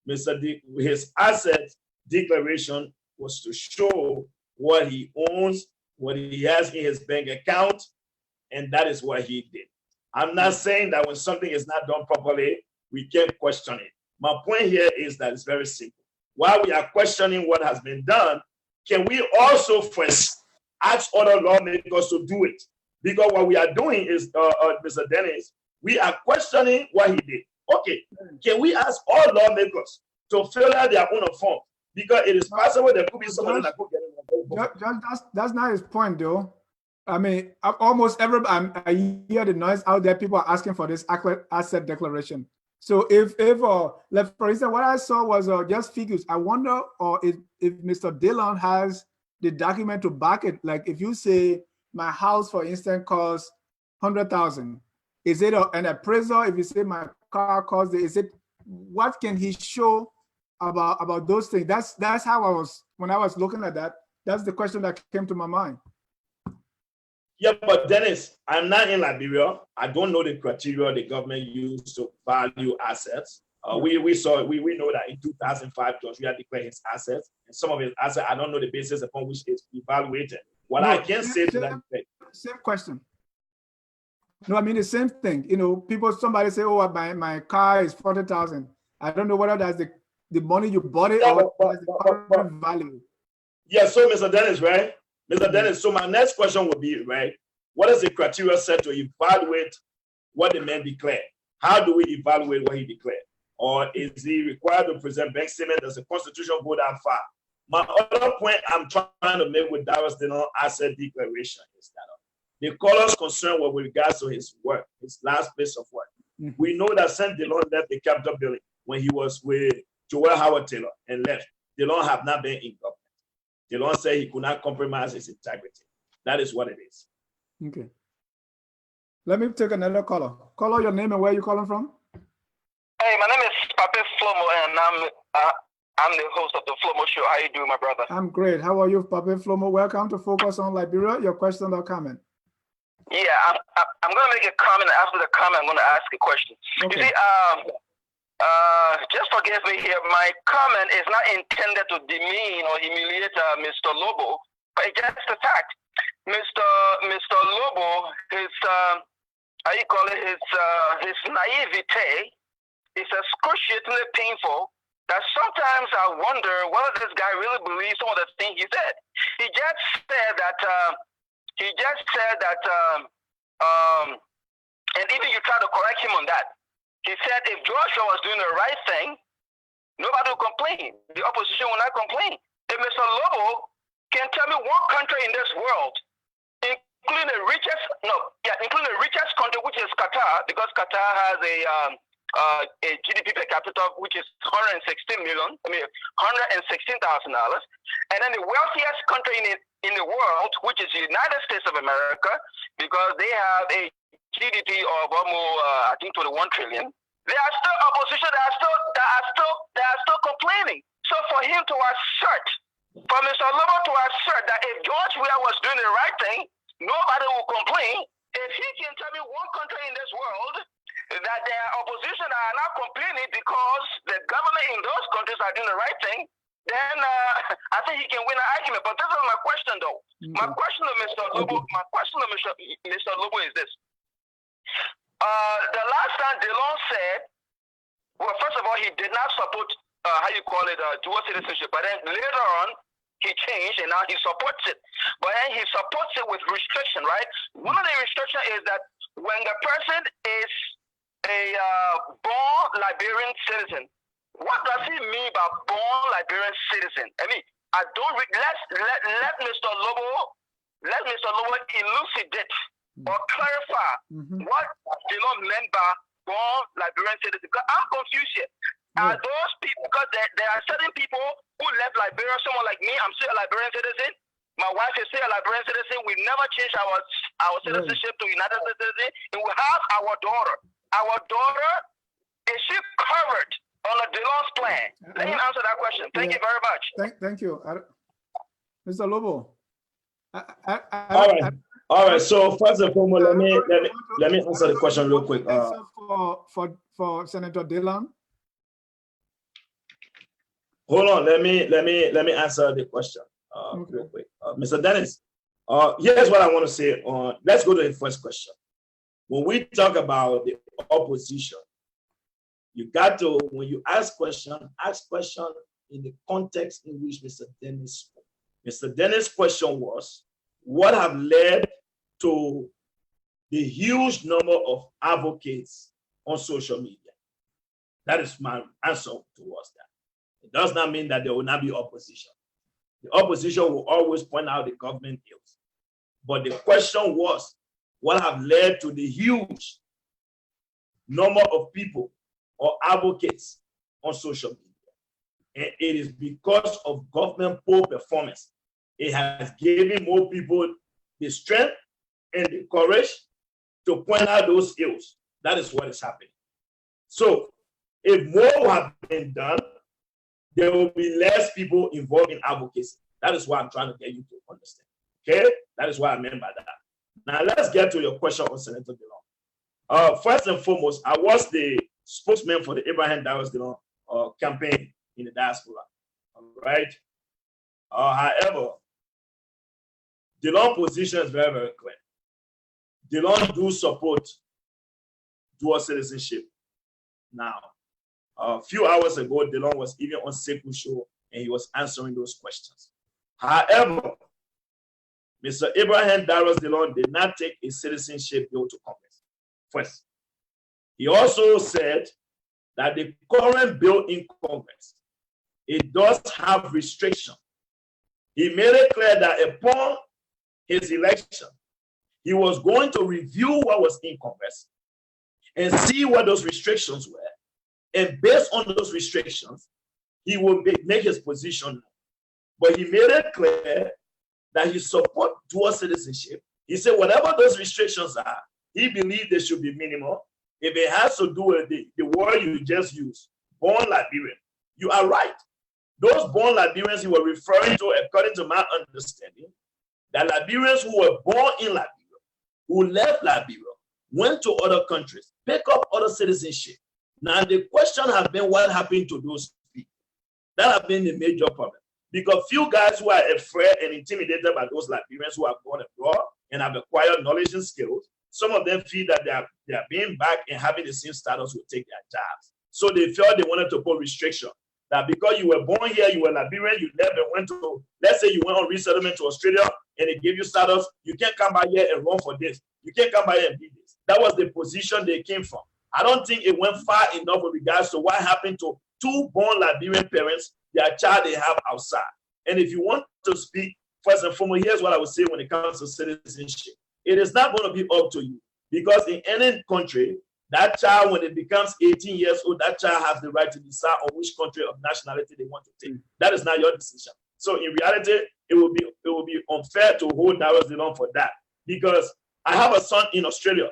his asset declaration was to show what he owns, what he has in his bank account, and that is what he did. I'm not saying that when something is not done properly, we can't question it. My point here is that it's very simple. While we are questioning what has been done, can we also first ask other lawmakers to do it? Because what we are doing is, Mr. Dennis, we are questioning what he did. Okay, can we ask all lawmakers to fill out their own form? Because it is possible there could be someone that could get it. That's not his point, though. I mean, almost I hear the noise out there. People are asking for this asset declaration. So if like for instance, what I saw was just figures. I wonder, or if Mr. Dillon has the document to back it. Like if you say my house, for instance, costs 100,000, is it an appraisal? If you say my car costs, is it? What can he show about those things? That's how I was when I was looking at that. That's the question that came to my mind. Yeah, but Dennis, I'm not in Liberia. I don't know the criteria the government used to value assets. We know that in 2005, George, we had declared his assets, and some of his assets, I don't know the basis upon which it's evaluated. What I can say to that effect. Same question. No, I mean the same thing. You know, somebody say, "Oh, my car is 40,000." I don't know whether that's the money you bought it or that's the current value. Yeah, so Mr. Dennis, right? Mr. Dennis, so my next question would be, right, what is the criteria set to evaluate what the man declared? How do we evaluate what he declared? Or is he required to present bank statement? Does the Constitution go that far? My other point I'm trying to make with Dr. Dillon asset declaration is that the caller's concern was with regards to his work, his last place of work. We know that since Dillon left the Capitol building when he was with Joel Howard Taylor and left, Dillon have not been in government. Dillon said he could not compromise his integrity. That is what it is. Okay. Let me take another caller. Caller, your name and where you calling from? Hey, my name is Pape Flomo, and I'm the host of the Flomo Show. How you doing, my brother? I'm great. How are you, Pape Flomo? Welcome to Focus on Liberia. Your question or comment? Yeah, I'm going to make a comment. After the comment, I'm going to ask a question. Okay. You see, just forgive me here. My comment is not intended to demean or humiliate Mr. Lobbo, but it's just a fact. Mr. Lobbo, his his naivete is excruciatingly painful. That sometimes I wonder whether this guy really believes some of the things he said. He just said that. And even you try to correct him on that. He said if Joshua was doing the right thing, nobody will complain. The opposition will not complain. If Mr. Lobbo can tell me one country in this world, including the richest country, which is Qatar, because Qatar has a GDP per capita which is $116,000, and then the wealthiest country in the world, which is the United States of America, because they have a GDP of almost I think 21 trillion. There are still opposition that are still complaining. So for him to assert, for Mr. Lobbo to assert that if George Weah was doing the right thing, nobody will complain. If he can tell me one country in this world that there are opposition that are not complaining because the government in those countries are doing the right thing, then I think he can win an argument. But this is my question, though. Okay. My question to Mr. Lobbo, Mr. Lobbo is this. The last time Dillon said, well, first of all, he did not support, dual citizenship. But then later on, he changed and now he supports it. But then he supports it with restriction, right? One of the restrictions is that when the person is a born Liberian citizen, what does he mean by born Liberian citizen? I mean, let Mr. Lobbo elucidate or clarify what Dillon meant by born Liberian citizens? Because I'm confused here. Are those people, because there are certain people who left Liberia, someone like me, I'm still a Liberian citizen. My wife is still a Liberian citizen. We never changed our citizenship to United States, and we have our daughter. Our daughter, is she covered on the DeLong's plan? Let me answer that question. Thank you very much. Thank you. Mr. Lobo. All right. So first and foremost, let me answer the question real quick. For Senator DeLong. Hold on. Let me answer the question real quick. Mr. Dennis, here's what I want to say. Let's go to the first question. When we talk about the opposition, you got to, when you ask question in the context in which Mr. Dennis spoke. Mr. Dennis' question was, what have led to the huge number of advocates on social media? That is my answer towards that. It does not mean that there will not be opposition. The opposition will always point out the government ills. But the question was, what have led to the huge number of people or advocates on social media? And it is because of government poor performance. It has given more people the strength and the courage to point out those ills. That is what is happening. So if more have been done, there will be less people involved in advocacy. That is what I'm trying to get you to understand. Okay? That is what I meant by that. Now let's get to your question on Senator DeLong. First and foremost, I was the spokesman for the Abraham Darius DeLong campaign in the diaspora. All right. However, DeLong position is very, very clear. DeLong do support dual citizenship. Now, a few hours ago, DeLong was even on Sekou Show and he was answering those questions. However, Mr. Abraham Darius DeLong did not take a citizenship bill to Congress. First, he also said that the current bill in Congress, it does have restriction. He made it clear that upon his election, he was going to review what was in Congress and see what those restrictions were. And based on those restrictions, he will make his position. But he made it clear that he supports dual citizenship. He said whatever those restrictions are, he believes they should be minimal. If it has to do with the word you just used, born Liberian, you are right. Those born Liberians he was referring to, according to my understanding, that Liberians who were born in Liberia, who left Liberia, went to other countries, pick up other citizenship. Now the question has been what happened to those people? That has been the major problem. Because few guys who are afraid and intimidated by those Liberians who are born abroad and have acquired knowledge and skills, some of them feel that they are being back and having the same status will take their jobs. So they felt they wanted to put restriction. That because you were born here, you were Liberian, you left and went to, let's say you went on resettlement to Australia and they gave you status, you can't come back here and run for this. You can't come back here and be this. That was the position they came from. I don't think it went far enough with regards to what happened to two born Liberian parents, their child they have outside. And if you want to speak, first and foremost, here's what I would say when it comes to citizenship. It is not going to be up to you because in any country, that child, when it becomes 18 years old, that child has the right to decide on which country of nationality they want to take. That is not your decision. So in reality, it will be unfair to hold Darius DeLong for that because I have a son in Australia.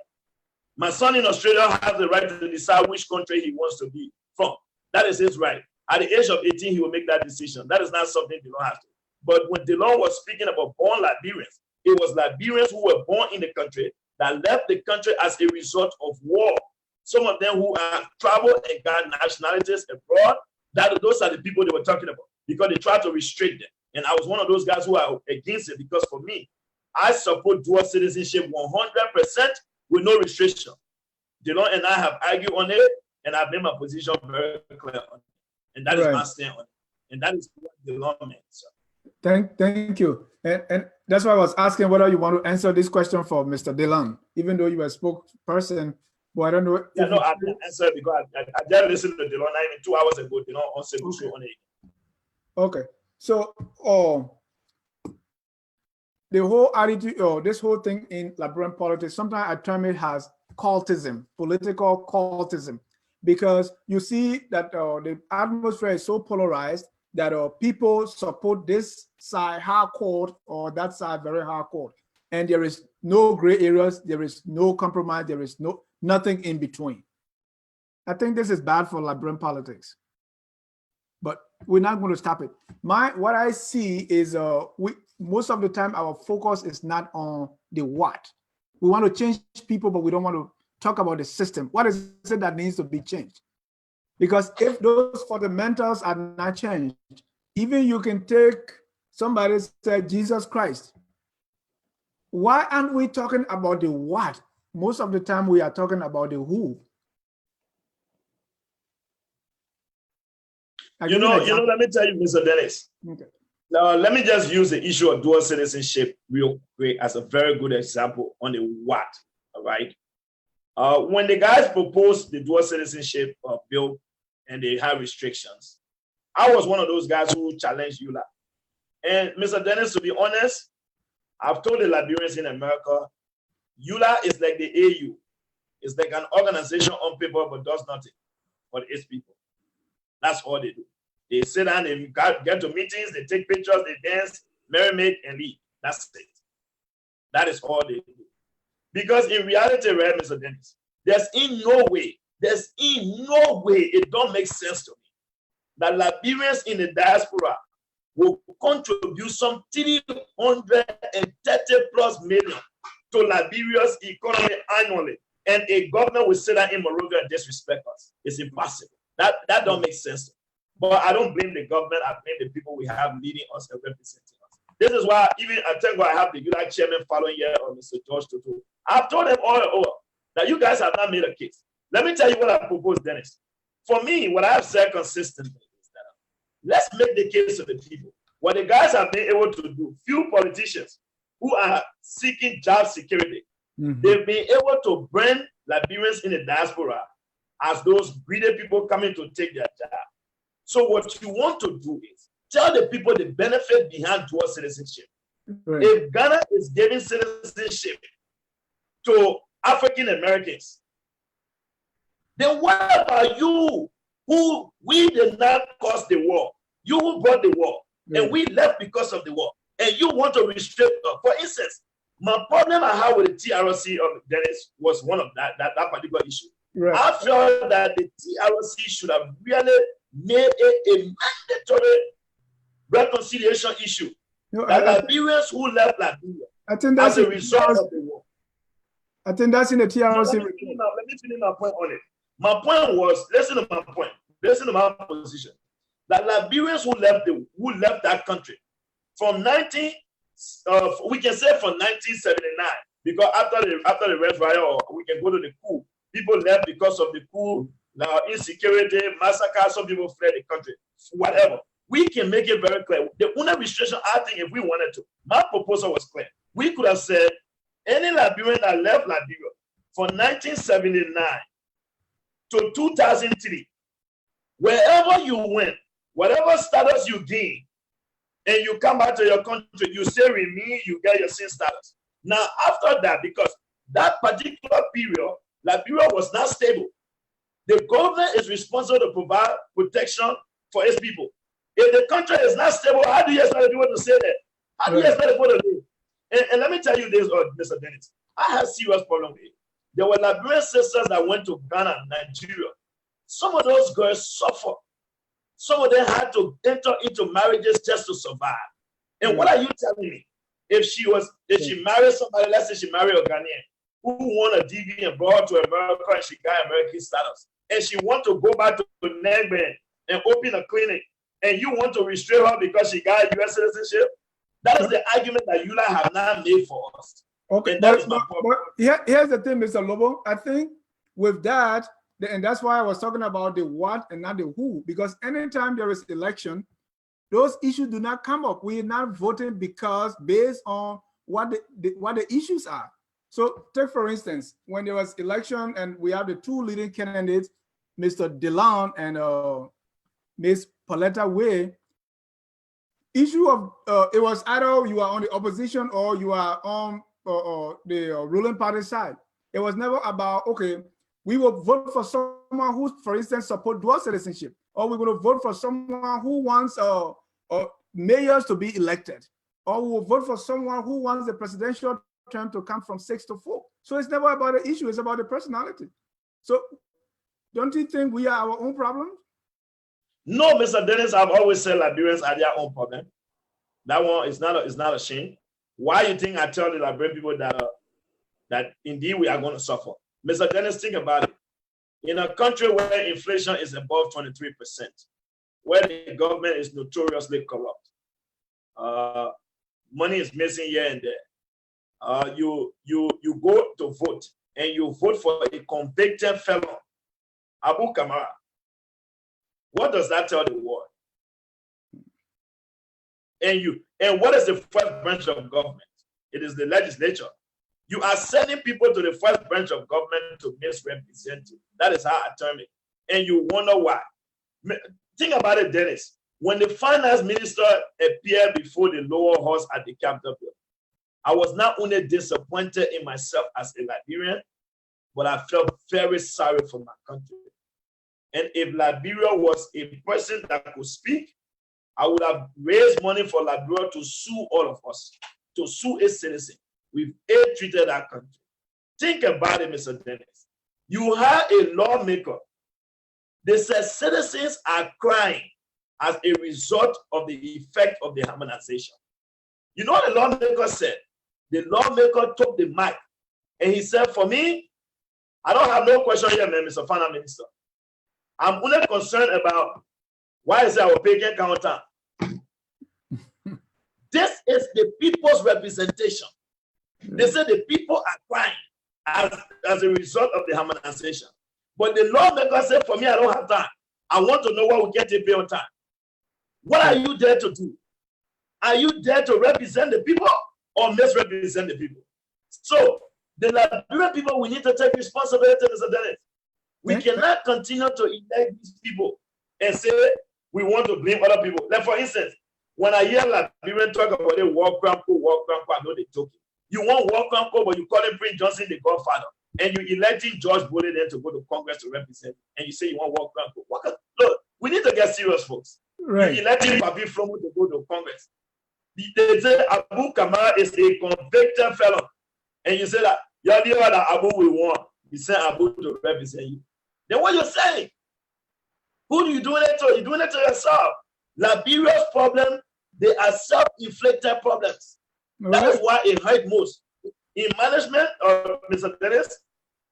My son in Australia has the right to decide which country he wants to be from. That is his right. At the age of 18, he will make that decision. That is not something DeLong has to. But when DeLong was speaking about born Liberians, it was Liberians who were born in the country that left the country as a result of war. Some of them who have traveled and got nationalities abroad, those are the people they were talking about because they tried to restrict them. And I was one of those guys who are against it because for me, I support dual citizenship 100% with no restriction. DeLong and I have argued on it, and I've made my position very clear on it. And that is my stand on it. And that is what DeLong meant. So. Thank you. And that's why I was asking whether you want to answer this question for Mr. DeLong, even though you are a spokesperson. But I don't know. Yeah, no, I didn't answer because I just listened to DeLong not even 2 hours ago. DeLong on Sekou Show on it. Okay. So, the whole attitude, or this whole thing in Liberian politics, sometimes I term it as cultism, political cultism, because you see that the atmosphere is so polarized that people support this side hardcore or that side very hardcore, and there is no gray areas, there is no compromise, there is nothing in between. I think this is bad for Liberian politics, but we're not going to stop it. What I see is most of the time our focus is not on the what. We want to change people, but we don't want to talk about the system. What is it that needs to be changed? Because if those fundamentals are not changed, even you can take somebody said Jesus Christ. Why aren't we talking about the what? Most of the time we are talking about the who. Let me tell you, Mr. Dennis. Okay. Now, let me just use the issue of dual citizenship real quick as a very good example on the what, all right? When the guys proposed the dual citizenship bill and they had restrictions, I was one of those guys who challenged ULA. And Mr. Dennis, to be honest, I've told the Liberians in America, ULA is like the AU. It's like an organization on paper but does nothing for its people. That's all they do. They sit down, they get to meetings, they take pictures, they dance, merry-make, and leave. That's it. That is all they do. Because in reality, right, Mr. Dennis, there's in no way, it don't make sense to me that Liberians in the diaspora will contribute some 330 plus million to Liberia's economy annually, and a government will sit down in Monrovia and disrespect us. It's impossible. That don't make sense. But I don't blame the government. I blame the people we have leading us and representing us. This is why even I thank God I have the ULA chairman following here, Mr. George Toto. I've told them all over that you guys have not made a case. Let me tell you what I propose, Dennis. For me, what I have said consistently is that let's make the case to the people. What the guys have been able to do, few politicians who are seeking job security, they've been able to brand Liberians in the diaspora as those greedy people coming to take their job. So what you want to do is tell the people the benefit behind dual citizenship. Right. If Ghana is giving citizenship to African Americans, then what about you, who we did not cause the war? You who brought the war, and we left because of the war, and you want to restrict us. For instance, my problem I have with the TRC of Dennis was one of that particular issue. Right. I felt that the TRC should have really made a mandatory reconciliation issue. Liberians who left Liberia, I think that's as a result of the war. I think that's in the TRC. So let me finish my point on it. My point was, listen to my point, listen to my position. That Liberians who left that country from we can say from 1979, because after the Red Riot, or we can go to the coup. People left because of the coup, insecurity, massacre. Some people fled the country. Whatever. We can make it very clear. The only restriction, I think, if we wanted to, my proposal was clear. We could have said any Liberian that left Liberia from 1979 to 2003, wherever you went, whatever status you gain, and you come back to your country, you say remain, you get your sin status. Now, after that, because that particular period, Liberia was not stable. The government is responsible to provide protection for its people. If the country is not stable, how do you expect people to say that? How do you expect people to live? And let me tell you this, Mr. Dennis. I have serious problem with it. There were Liberian sisters that went to Ghana, Nigeria. Some of those girls suffer. Some of them had to enter into marriages just to survive. And what are you telling me? If she married somebody, let's say she married a Ghanaian, who won a DV and brought her to America and she got American status, and she want to go back to Negben and open a clinic, and you want to restrain her because she got US citizenship, that is the argument that ULA have not made for us. Okay, and that is my problem. Here's the thing, Mr. Lobbo. I think with that, and that's why I was talking about the what and not the who, because anytime there is election, those issues do not come up. We are not voting because based on what the issues are. So take for instance, when there was election and we have the two leading candidates, Mr. DeLon and Ms. Pauletta Way, issue of it was either you are on the opposition or you are on the ruling party side. It was never about, okay, we will vote for someone who, for instance, support dual citizenship, or we're going to vote for someone who wants mayors to be elected, or we will vote for someone who wants the presidential term to come from 6 to 4. So it's never about the issue, it's about the personality. So don't you think we are our own problem? No, Mr. Dennis, I've always said Liberians are their own problem. That one is not a shame. Why you think I tell the Liberian people that indeed we are going to suffer? Mr. Dennis, think about it. In a country where inflation is above 23%, where the government is notoriously corrupt, money is missing here and there, you go to vote and you vote for a convicted felon, Abu Kamara. What does that tell the world? And what is the first branch of government? It is the legislature. You are sending people to the first branch of government to misrepresent you. That is how I term it. And you wonder why. Think about it, Dennis. When the finance minister appeared before the lower house at the Capitol building, I was not only disappointed in myself as a Liberian, but I felt very sorry for my country. And if Liberia was a person that could speak, I would have raised money for Liberia to sue all of us, to sue its citizens. We've ill-treated our country. Think about it, Mr. Dennis. You have a lawmaker. They said citizens are crying as a result of the effect of the harmonization. You know what the lawmaker said? The lawmaker took the mic and he said, for me, I don't have no question here, man, Mr. Finance Minister. I'm only concerned about why is our paying counter. This is the people's representation. They said the people are crying as a result of the harmonization. But the lawmaker said, for me, I don't have time. I want to know what we get to pay on time. What are you there to do? Are you there to represent the people or misrepresent the people? So the Liberian people, we need to take responsibility, Mr. Dennis. We cannot continue to elect these people and say we want to blame other people. Like for instance, when I hear Liberians talk about the war crime, I know they're joking. You want war crime, but you call him Prince Johnson the Godfather, and you electing George Bulley then to go to Congress to represent, and you say you want war crime. Look, we need to get serious, folks. Right. You electing Papi Flomo to go to Congress. They say Abu Kamara is a convicted felon, and you say that you're the one that Abu will want. You send Abu to represent you. Then what you're saying? Who are you doing it to? You're doing it to yourself. Liberia's problem, they are self-inflicted problems. Right. That is why it hurts most. In management, Mr. Dennis,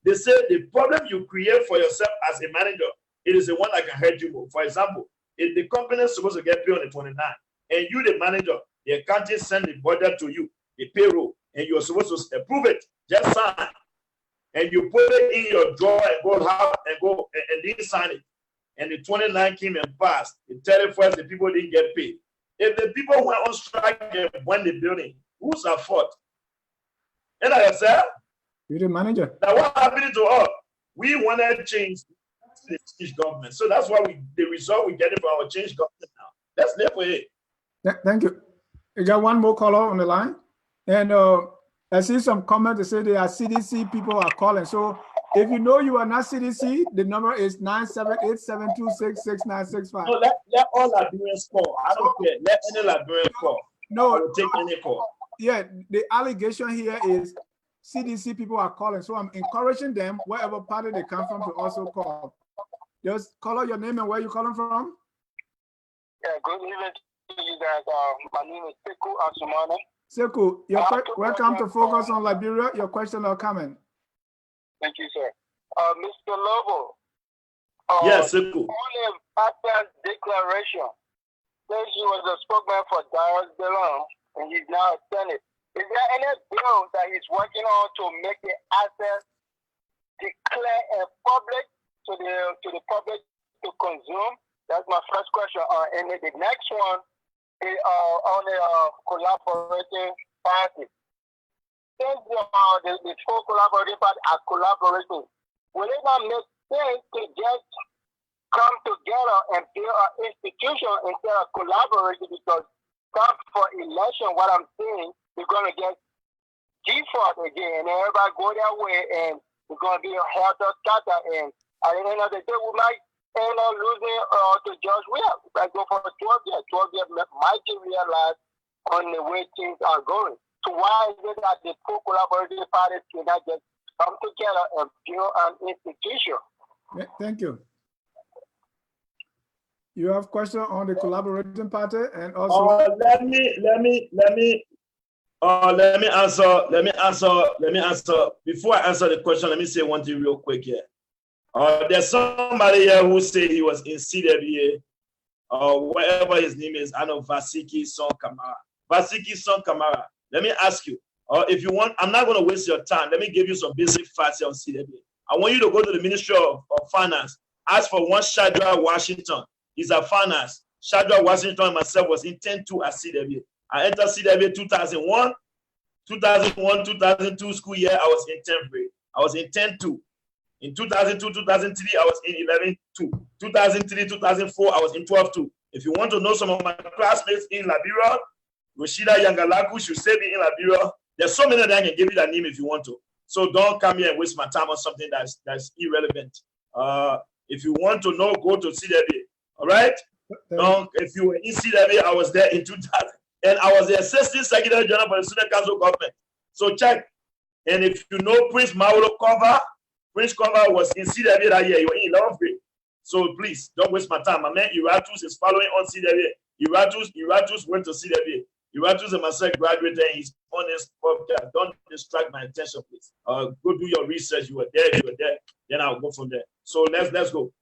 they say the problem you create for yourself as a manager, it is the one that can hurt you more. For example, if the company is supposed to get paid on the 29th, and you, the manager, the accountant send the budget to you, the payroll, and you're supposed to approve it, just sign. And you put it in your drawer and go and then sign it. And the 29th came and passed. The 31st, the people didn't get paid. If the people went on strike and went the building, who's at fault? And I said, you're the manager. Now what happened to us? We want to change the change government. So that's why the result we get it from our change government now. Let's live for it. Thank you. You got one more caller on the line. And I see some comments that say they are CDC people are calling. So if you know you are not CDC, the number is 978-726-6965. No, let all Liberians call. I don't care. Let any Liberian call. No, I will take any call. Yeah, the allegation here is CDC people are calling. So I'm encouraging them, wherever party they come from, to also call. Just call out your name and where you calling from. Yeah, good evening to you guys. My name is Sekou Asumana. Sekou, welcome to Focus on Liberia. Your question or comment? Thank you, sir. Mr. Lobbo. Yes, Sekou. On the Pastor's declaration, says he was a spokesman for Dr. nya, and he's now a Senate. Is there any bill that he's working on to make the access declare in public to the public to consume? That's my first question. And then the next one is on the collaborating party. Since the four collaborating parties are collaborating, will it not make sense to just come together and build an institution instead of collaborating? Because come for election, what I'm saying, we're going to get default again, and everybody go their way, and It's going to be a helter scatter, and at the end of the day, we might end up losing to George Weah. We might go for 12 years. 12 years might realize on the way things are going. So why is it that the two collaborative parties cannot just come together and build an institution? Thank you. You have question on the collaborating party and also. Let me answer. Before I answer the question, let me say one thing real quick here. There's somebody here who said he was in CWA, whatever his name is. I know Vasiki Son Kamara. Vasiki Son Kamara. Let me ask you, if you want, I'm not going to waste your time. Let me give you some basic facts on CWA. I want you to go to the Ministry of Finance. Ask for one Shadrach Washington. He's a finance. Shadrach Washington and myself was in 10-2 at CWA. I entered CWA 2001, 2002 school year. I was in 10th grade. I was in 10-2. In 2002, 2003, I was in 11-2. 2003, 2004, I was in 12-2. If you want to know some of my classmates in Liberia, Rashida Yangalaku should say me in Liberia. There's so many that I can give you that name if you want to. So don't come here and waste my time on something that's irrelevant. If you want to know, go to CWA. All right? If you were in CWA, I was there in 2000. And I was the Assistant Secretary General for the Student Council government. So check. And if you know Prince Maulo Cover, Prince Cover was in CWA that year. You were in 11th grade. So please, don't waste my time. My man Iratus is following on CWA. Iratus went to CWA. Iratus and myself graduated and he's on this podcast. Don't distract my attention, please. Go do your research. You were there. Then I'll go from there. So let's go.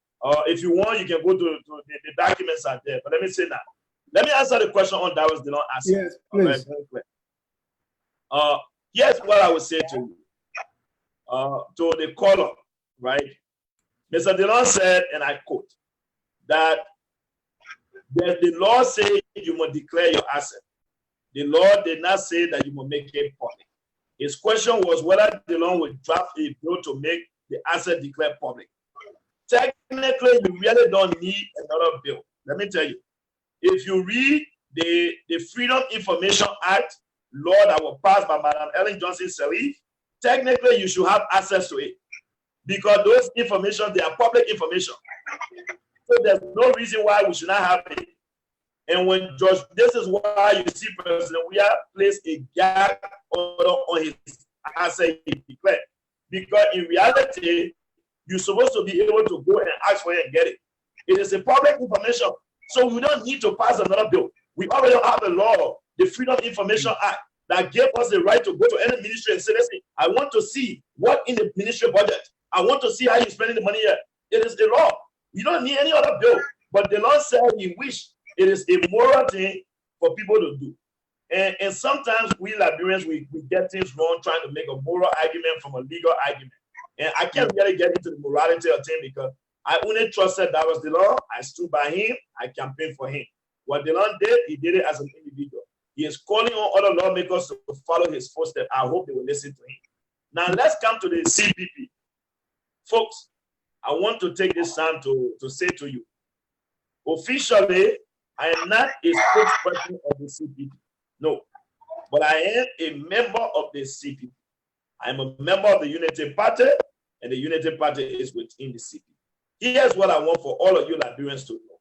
If you want, you can go to the documents are there. But let me say now. Let me answer the question on Dawes Dillon asked. Yes, please. Here's what I would say to you. To the caller, right? Mr. Dillon said, and I quote, that the law says you must declare your asset. The law did not say that you must make it public. His question was whether Dillon would draft a bill to make the asset declared public. Technically, you really don't need another bill. Let me tell you. If you read the Freedom Information Act law that was passed by Madam Ellen Johnson Sirleaf, technically you should have access to it because those information, they are public information. So there's no reason why we should not have it. And when George, this is why you see President Weah place a gag order on his asset declared. Because in reality, you're supposed to be able to go and ask for it and get it. It is a public information. So we don't need to pass another bill. We already have a law, the Freedom Information Act, that gave us the right to go to any ministry and say, listen, I want to see what in the ministry budget. I want to see how you're spending the money here. It is the law. You don't need any other bill. But the Lord said he wished it is a moral thing for people to do. And sometimes we Liberians, we get things wrong trying to make a moral argument from a legal argument. And I can't really get into the morality of things because I only trusted that was the law. I stood by him. I campaigned for him. What Dillon did, he did it as an individual. He is calling on other lawmakers to follow his footsteps. I hope they will listen to him. Now, let's come to the CPP. Folks, I want to take this time to say to you, officially, I am not a spokesperson of the CPP. No. But I am a member of the CPP. I am a member of the Unity Party, and the Unity Party is within the CPP. Here's what I want for all of you Liberians to know.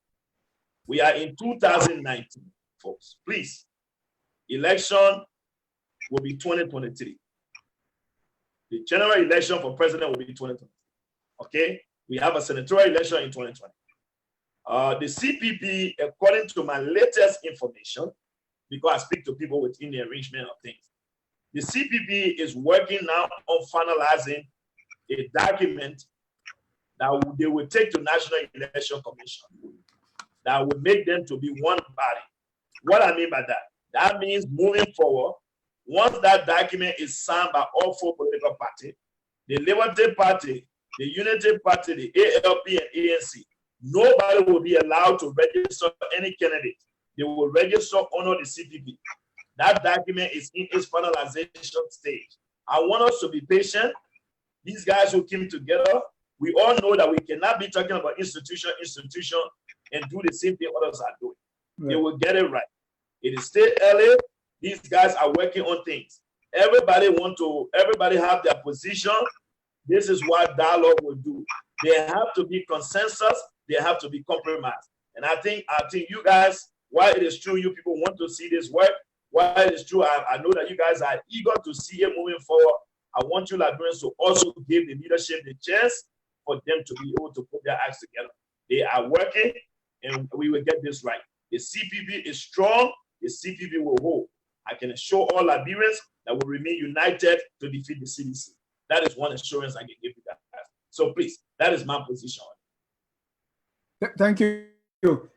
We are in 2019, folks. Please, election will be 2023. The general election for president will be 2020. Okay? We have a senatorial election in 2020. The CPP, according to my latest information, because I speak to people within the arrangement of things, the CPP is working now on finalizing a document that they will take to National Election Commission that will make them to be one body. What I mean by that? That means moving forward, once that document is signed by all four political parties, the Liberty Party, the Unity Party, the ALP, and ANC, nobody will be allowed to register any candidate. They will register under the CPP. That document is in its finalization stage. I want us to be patient. These guys who came together, we all know that we cannot be talking about institution, and do the same thing others are doing. Right. They will get it right. It is still early. These guys are working on things. Everybody have their position. this is what dialogue will do. There have to be consensus. There have to be compromise. And I think you guys, while it is true you people want to see this work, while it is true, I know that you guys are eager to see it moving forward. I want you Liberians to also give the leadership the chance for them to be able to put their acts together. They are working, and we will get this right. The CPP is strong. The CPP will hold. I can assure all Liberians that will remain united to defeat the CDC. That is one assurance I can give you guys. So please, that is my position. Thank you.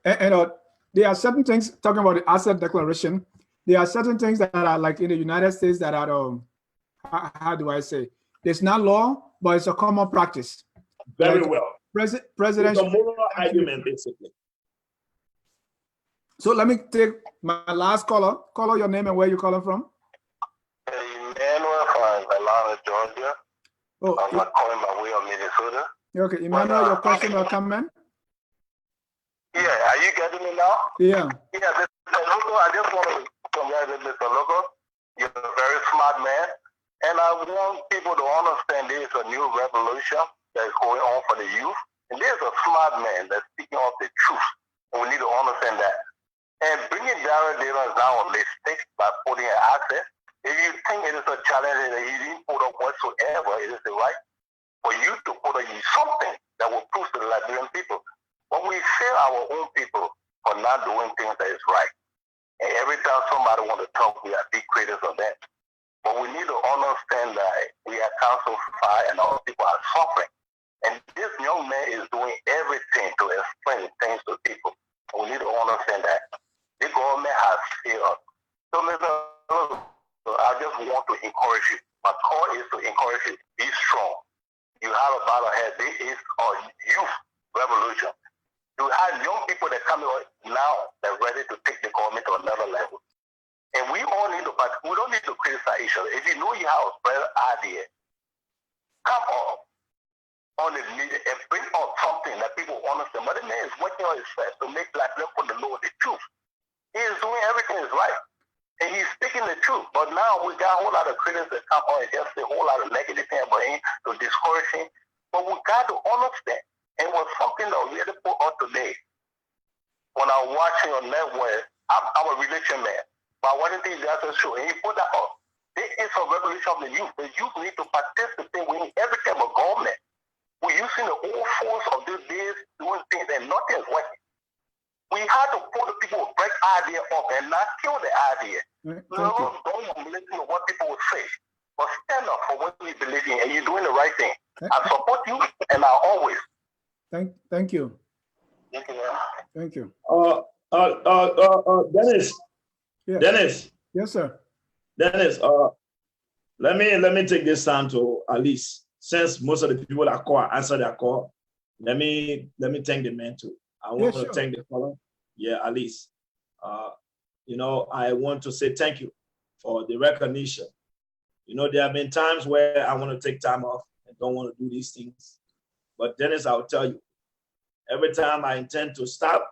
And there are certain things, talking about the asset declaration, there are certain things that are like in the United States that are, how do I say? It's not law, but it's a common practice. Very like well. President. It's a moral argument, basically. So let me take my last caller. Caller, your name and where you calling from? Emmanuel from Atlanta, Georgia. Oh, I'm calling by way of Minnesota. Okay, Emmanuel, your question or comment? Yeah, are you getting me now? Yeah. Yeah, Mr. Lobbo, I just want to congratulate Mr. Lobbo. You're a very smart man. And I want people to understand there is a new revolution that's going on for the youth. And there's a smart man that's speaking of the truth. And we need to understand that. And bringing Darrell Davis down on this stick by putting an access, if you think it is a challenge that he didn't put up whatsoever, it is the right for you to put up something that will prove to the Liberian people. But we fail our own people for not doing things that is right. And every time somebody wants to talk, we are big critics of that. But we need to understand that we are council fire and our people are suffering. And this young man is doing everything to explain things to people. And we need to understand that the government has failed. So I just want to encourage you. My call is to encourage you. Be strong. You have a battle ahead. This is a youth revolution. You have young people that come now that are ready to take the government to another level. And we all need to, but we don't need to criticize each other. If you know you have a better idea, come on the media and bring up something that people understand. But the man is working on his best to make black people know the truth. He is doing everything is right. And he's speaking the truth. But now we got a whole lot of critics that come on and just say a whole lot of negative things about him to discourage him. But we got to understand. And it was something that really put on today. When I'm watching on network, I'm a religion man. But one of the things that's a show, and he put that up. There is a revolution of the youth. The youth need to participate in every type of government. We're using the old force of these days doing things and nothing is working. We have to put the people who break idea up and not kill the idea. Don't listen to what people will say, but stand up for what you believe in, and you're doing the right thing. I support you, and I always. Thank you. Thank you. Thank you. Dennis. Yes. Dennis. Yes, sir. Dennis. Let me take this time to Alice. Since most of the people that call answer their call, let me thank the man too. I want to thank the caller. Yeah, Alice. I want to say thank you for the recognition. There have been times where I want to take time off and don't want to do these things. But Dennis, I'll tell you, every time I intend to stop,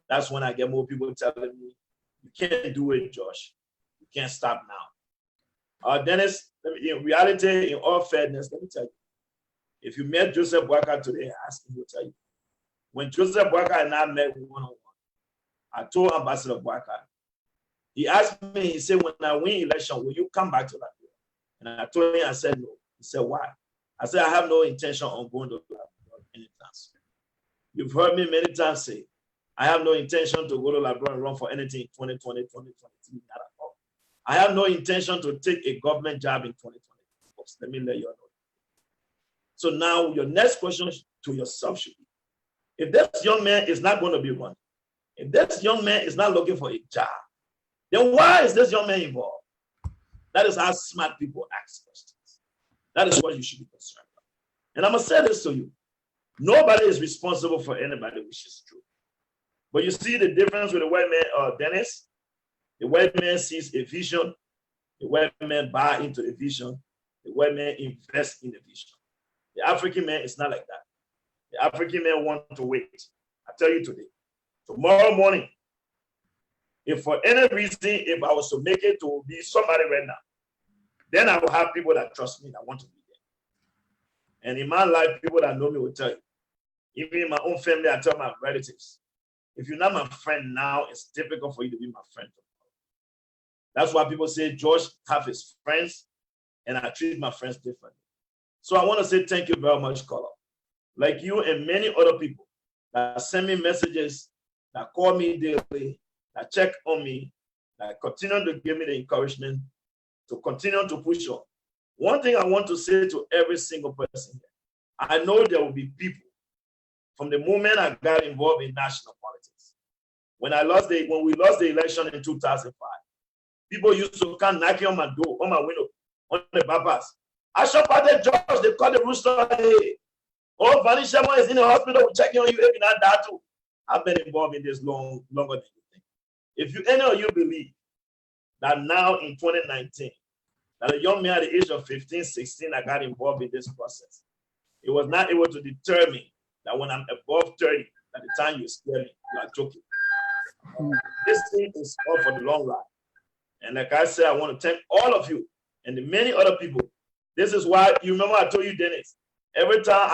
that's when I get more people telling me, you can't do it, Josh. You can't stop now. Dennis, in reality, in all fairness, let me tell you, if you met Joseph Boakai today, ask him, he'll tell you. When Joseph Boakai and I met one-on-one, I told Ambassador Boakai, he asked me, he said, when I win election, will you come back to Liberia? And I told him, I said, no. He said, why? I said, I have no intention on going to Liberia anytime soon. You've heard me many times say, I have no intention to go to Liberia and run for anything in 2020, 2023, not at all. I have no intention to take a government job in 2020. Let me let you know. So now your next question to yourself should be, if this young man is not going to be running, if this young man is not looking for a job, then why is this young man involved? That is how smart people ask questions. That is what you should be concerned about. And I'm going to say this to you. Nobody is responsible for anybody, which is true. But you see the difference with the white man, Dennis? The white man sees a vision. The white man buys into the vision. The white man invests in the vision. The African man is not like that. The African man wants to wait. I tell you today, tomorrow morning, if for any reason, if I was to make it to be somebody right now, then I will have people that trust me, that want to be And in my life, people that know me will tell you. Even in my own family, I tell my relatives, if you're not my friend now, it's difficult for you to be my friend. That's why people say George have his friends, and I treat my friends differently. So I want to say thank you very much, caller. Like you and many other people that send me messages, that call me daily, that check on me, that continue to give me the encouragement to continue to push on. One thing I want to say to every single person here, I know there will be people from the moment I got involved in national politics. When we lost the election in 2005, people used to come knocking on my door, on my window, on the bypass. I shop at the judge, they call the rooster, hey, oh, Vanny Sherman is in the hospital, we're checking on you, if not that too. I've been involved in this longer than you think. If any of you believe that now in 2019, that a young man at the age of 15, 16, I got involved in this process, it was not able to deter me that when I'm above 30, at the time you scare me, you are joking. This thing is all for the long run. And like I said, I want to thank all of you and the many other people. This is why, you remember I told you, Dennis, every time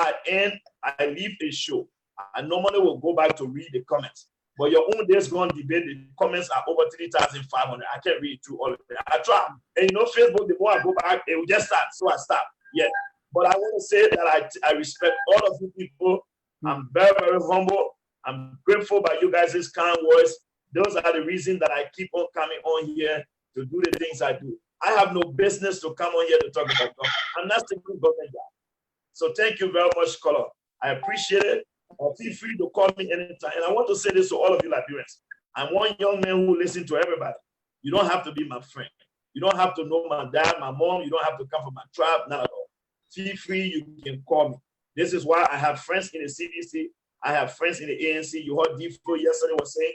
I leave a show, I normally will go back to read the comments. But your own days gone debate, the comments are over 3,500. I can't read through all of them. I try. And Facebook, the more I go back, it will just start. So I stop. Yeah. But I want to say that I respect all of you people. I'm very, very humble. I'm grateful by you guys' kind words. Those are the reasons that I keep on coming on here to do the things I do. I have no business to come on here to talk about government. I'm not a good government guy. So thank you very much, caller. I appreciate it. Feel free to call me anytime. And I want to say this to all of you Liberians. I'm one young man who listens to everybody. You don't have to be my friend. You don't have to know my dad, my mom. You don't have to come from my tribe, not at all. Feel free, you can call me. This is why I have friends in the CDC. I have friends in the ANC. You heard D4 yesterday was saying,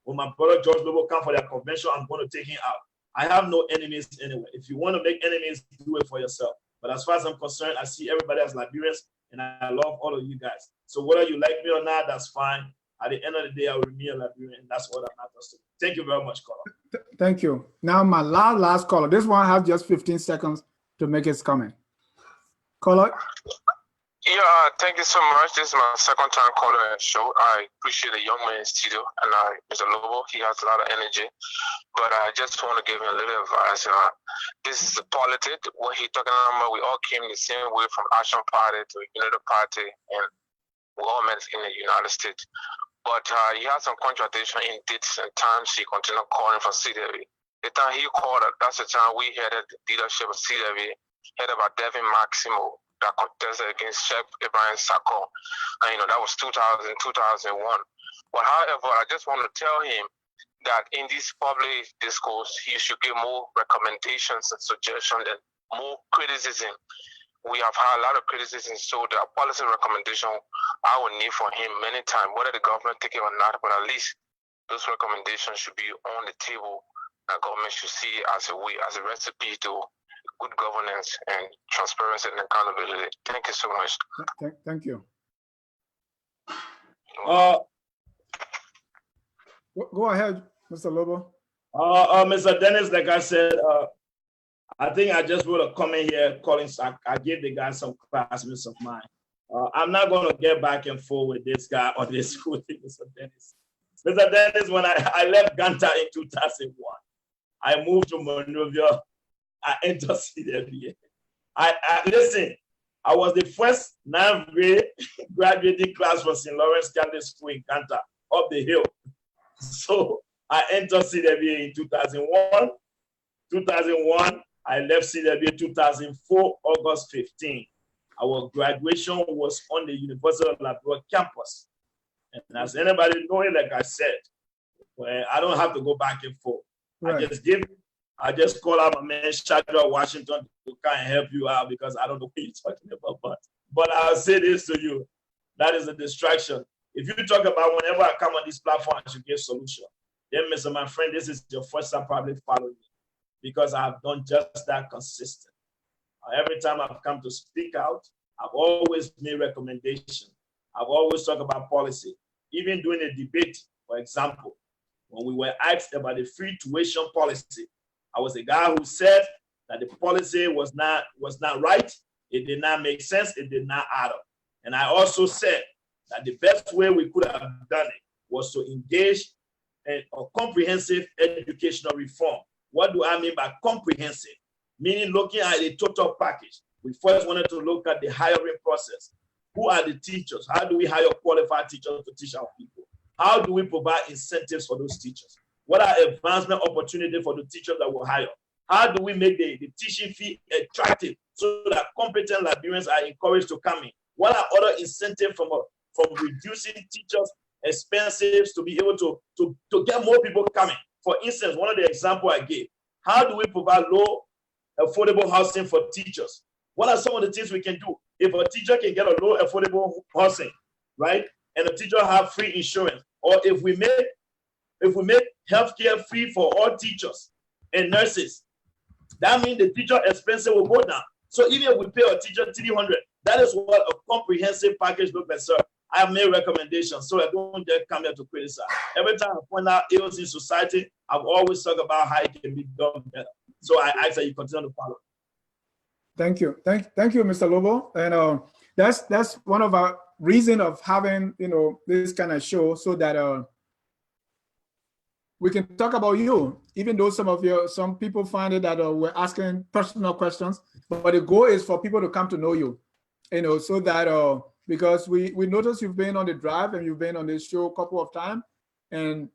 when my brother George Lobbo come for their convention, I'm going to take him out. I have no enemies anyway. If you want to make enemies, do it for yourself. But as far as I'm concerned, I see everybody as Liberians, and I love all of you guys. So whether you like me or not, that's fine. At the end of the day, I will remain a Liberian. That's what I'm not to. Thank you very much, caller. Thank you. Now my last caller. This one has just 15 seconds to make its comment. Caller. Yeah, thank you so much. This is my second time calling the show. I appreciate the young man in studio, and Mr. Lobbo, he has a lot of energy. But I just want to give him a little advice. This is a politics. What he's talking about, we all came the same way from Action Party to Unity Party, and we all met in the United States. But he has some contradiction in dates and times. He continued calling for CW. The time he called, that's the time we had the leadership of CW, head about Devin Maximo, that contested against Chef Ibrahim Sakho. And, that was 2001. But however, I just want to tell him that in this public discourse, he should give more recommendations and suggestions and more criticism. We have had a lot of criticism, so the policy recommendation I would need for him many times, whether the government take it or not, but at least those recommendations should be on the table. The government should see it as a way, as a recipe to good governance and transparency and accountability. Thank you so much. Thank you. Go ahead, Mr. Lobbo. Mr. Dennis, like I said, I think I just wrote a comment here calling. I gave the guy some classmates of mine. I'm not going to get back and forth with this guy on this school thing, Mr. Dennis. Mr. Dennis, when I left Ganta in 2001, I moved to Monrovia. I entered CWA. Listen, I was the first 9th grade graduating class for St. Lawrence Catholic School in Ganta, up the hill. So I entered CWA in 2001. 2001, I left CWA 2004, August 15. Our graduation was on the University of Liberia campus. And as anybody knows, like I said, well, I don't have to go back and forth. Right. I just call out my man Shadrach Washington to kind of help you out because I don't know what you're talking about. But I'll say this to you. That is a distraction. If you talk about whenever I come on this platform, I should give solution. Then, Mr. My friend, this is your first time probably following me because I've done just that consistent. Every time I've come to speak out, I've always made recommendations. I've always talked about policy. Even during a debate, for example, when we were asked about the free tuition policy, I was a guy who said that the policy was not right, It did not make sense. It did not add up. And I also said that the best way we could have done it was to engage in a comprehensive educational reform. What do I mean by comprehensive? Meaning looking at the total package. We first wanted to look at the hiring process. Who are the teachers? How do we hire qualified teachers to teach our people? How do we provide incentives for those teachers? What are advancement opportunities for the teachers that we hire? How do we make the teaching fee attractive so that competent Liberians are encouraged to come in? What are other incentives from reducing teachers' expenses to be able to get more people coming? For instance, one of the examples I gave, how do we provide low affordable housing for teachers? What are some of the things we can do? If a teacher can get a low affordable housing, right, and a teacher have free insurance, or if we make healthcare free for all teachers and nurses, that means the teacher expenses will go down. So even if we pay a teacher $300, that is what a comprehensive package looks like, sir. I have made recommendations, so I don't just come here to criticize. Every time I point out ills in society, I've always talked about how it can be done better. So I ask that you continue to follow. Thank you. Thank you, Mr. Lobbo. And that's one of our reason of having, this kind of show, so that we can talk about you, even though some people find it that we're asking personal questions, but the goal is for people to come to know you, so that because we noticed you've been on the drive and you've been on this show a couple of times, and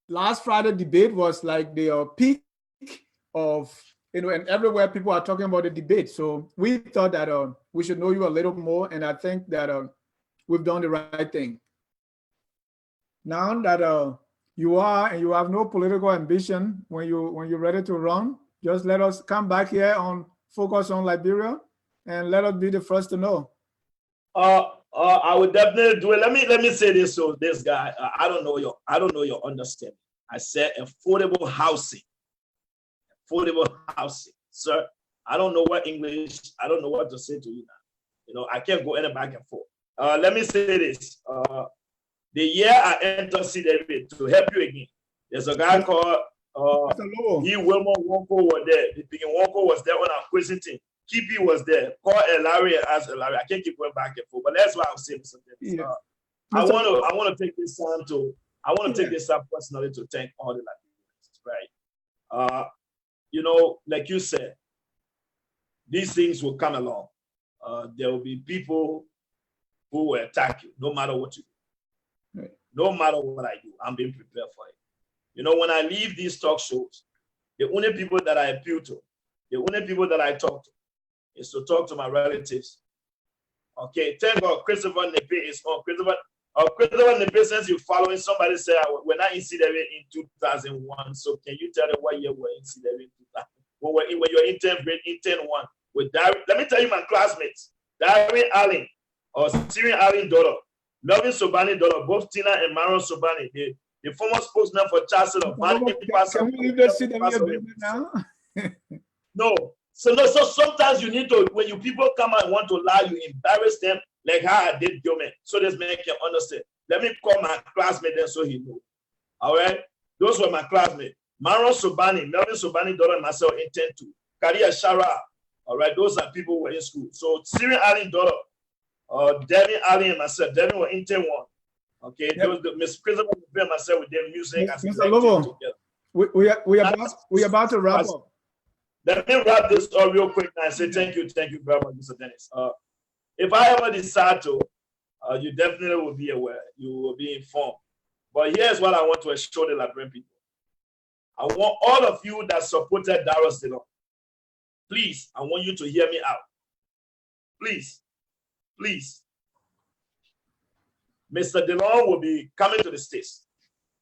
last Friday debate was like the peak of, and everywhere people are talking about the debate. So we thought that we should know you a little more, and I think that we've done the right thing. Now that you are, and you have no political ambition, when you're ready to run, just let us come back here on Focus on Liberia, and let us be the first to know. I would definitely do it. Let me say this. So this guy, I don't know your understanding. I said affordable housing. Affordable housing, sir. I don't know what English. I don't know what to say to you now. I can't go any back and forth. Let me say this. The year I entered CW, to help you again, there's a guy called Wilmer Wonko was there. The Wonko was there on our quizzing team. Kipi was there. Call Larry and ask Larry. I can't keep going back and forth, but that's why I'm saying something. Yeah. I want to take this time take this time personally to thank all the Liberians, right? Like you said, these things will come along. There will be people who will attack you, no matter what you do. Right. No matter what I do, I'm being prepared for it. When I leave these talk shows, the only people that I appeal to, the only people that I talk to, is to talk to my relatives. Okay, thank God Christopher Nepe is on. Christopher Nepe, since you're following, somebody said we're not in CW in 2001. So can you tell them what year we're in CW in 2000? When you're in 10th grade, in 10-1 with Darren. Let me tell you my classmates, Darren Allen, or Syrian Allen daughter, Melvin Sobani daughter, both Tina and Maron Sobani, the former spokesman for Chancellor. Can we leave the CW now? No. So sometimes you need to, when you people come and want to lie, you embarrass them like how I did Gilman. So this man can understand. Let me call my classmate then so he knows. All right? Those were my classmates. Maron Sobani, Melvin Sobani, daughter and myself in 10-2. Karia Shara. All right? Those are people who were in school. So Syrian Allen daughter, Devin Allen and myself. Devin were in 10-1. Okay? Yep. Miss Christopher and myself with their music. Mr. Lobo, we about to wrap up. Let me wrap this up real quick and say thank you very much, Mr. Dennis. If I ever decide to, you definitely will be aware. You will be informed. But here's what I want to assure the Liberian people. I want all of you that supported Darius Dillon, please, I want you to hear me out. Please. Mr. Dillon will be coming to the States.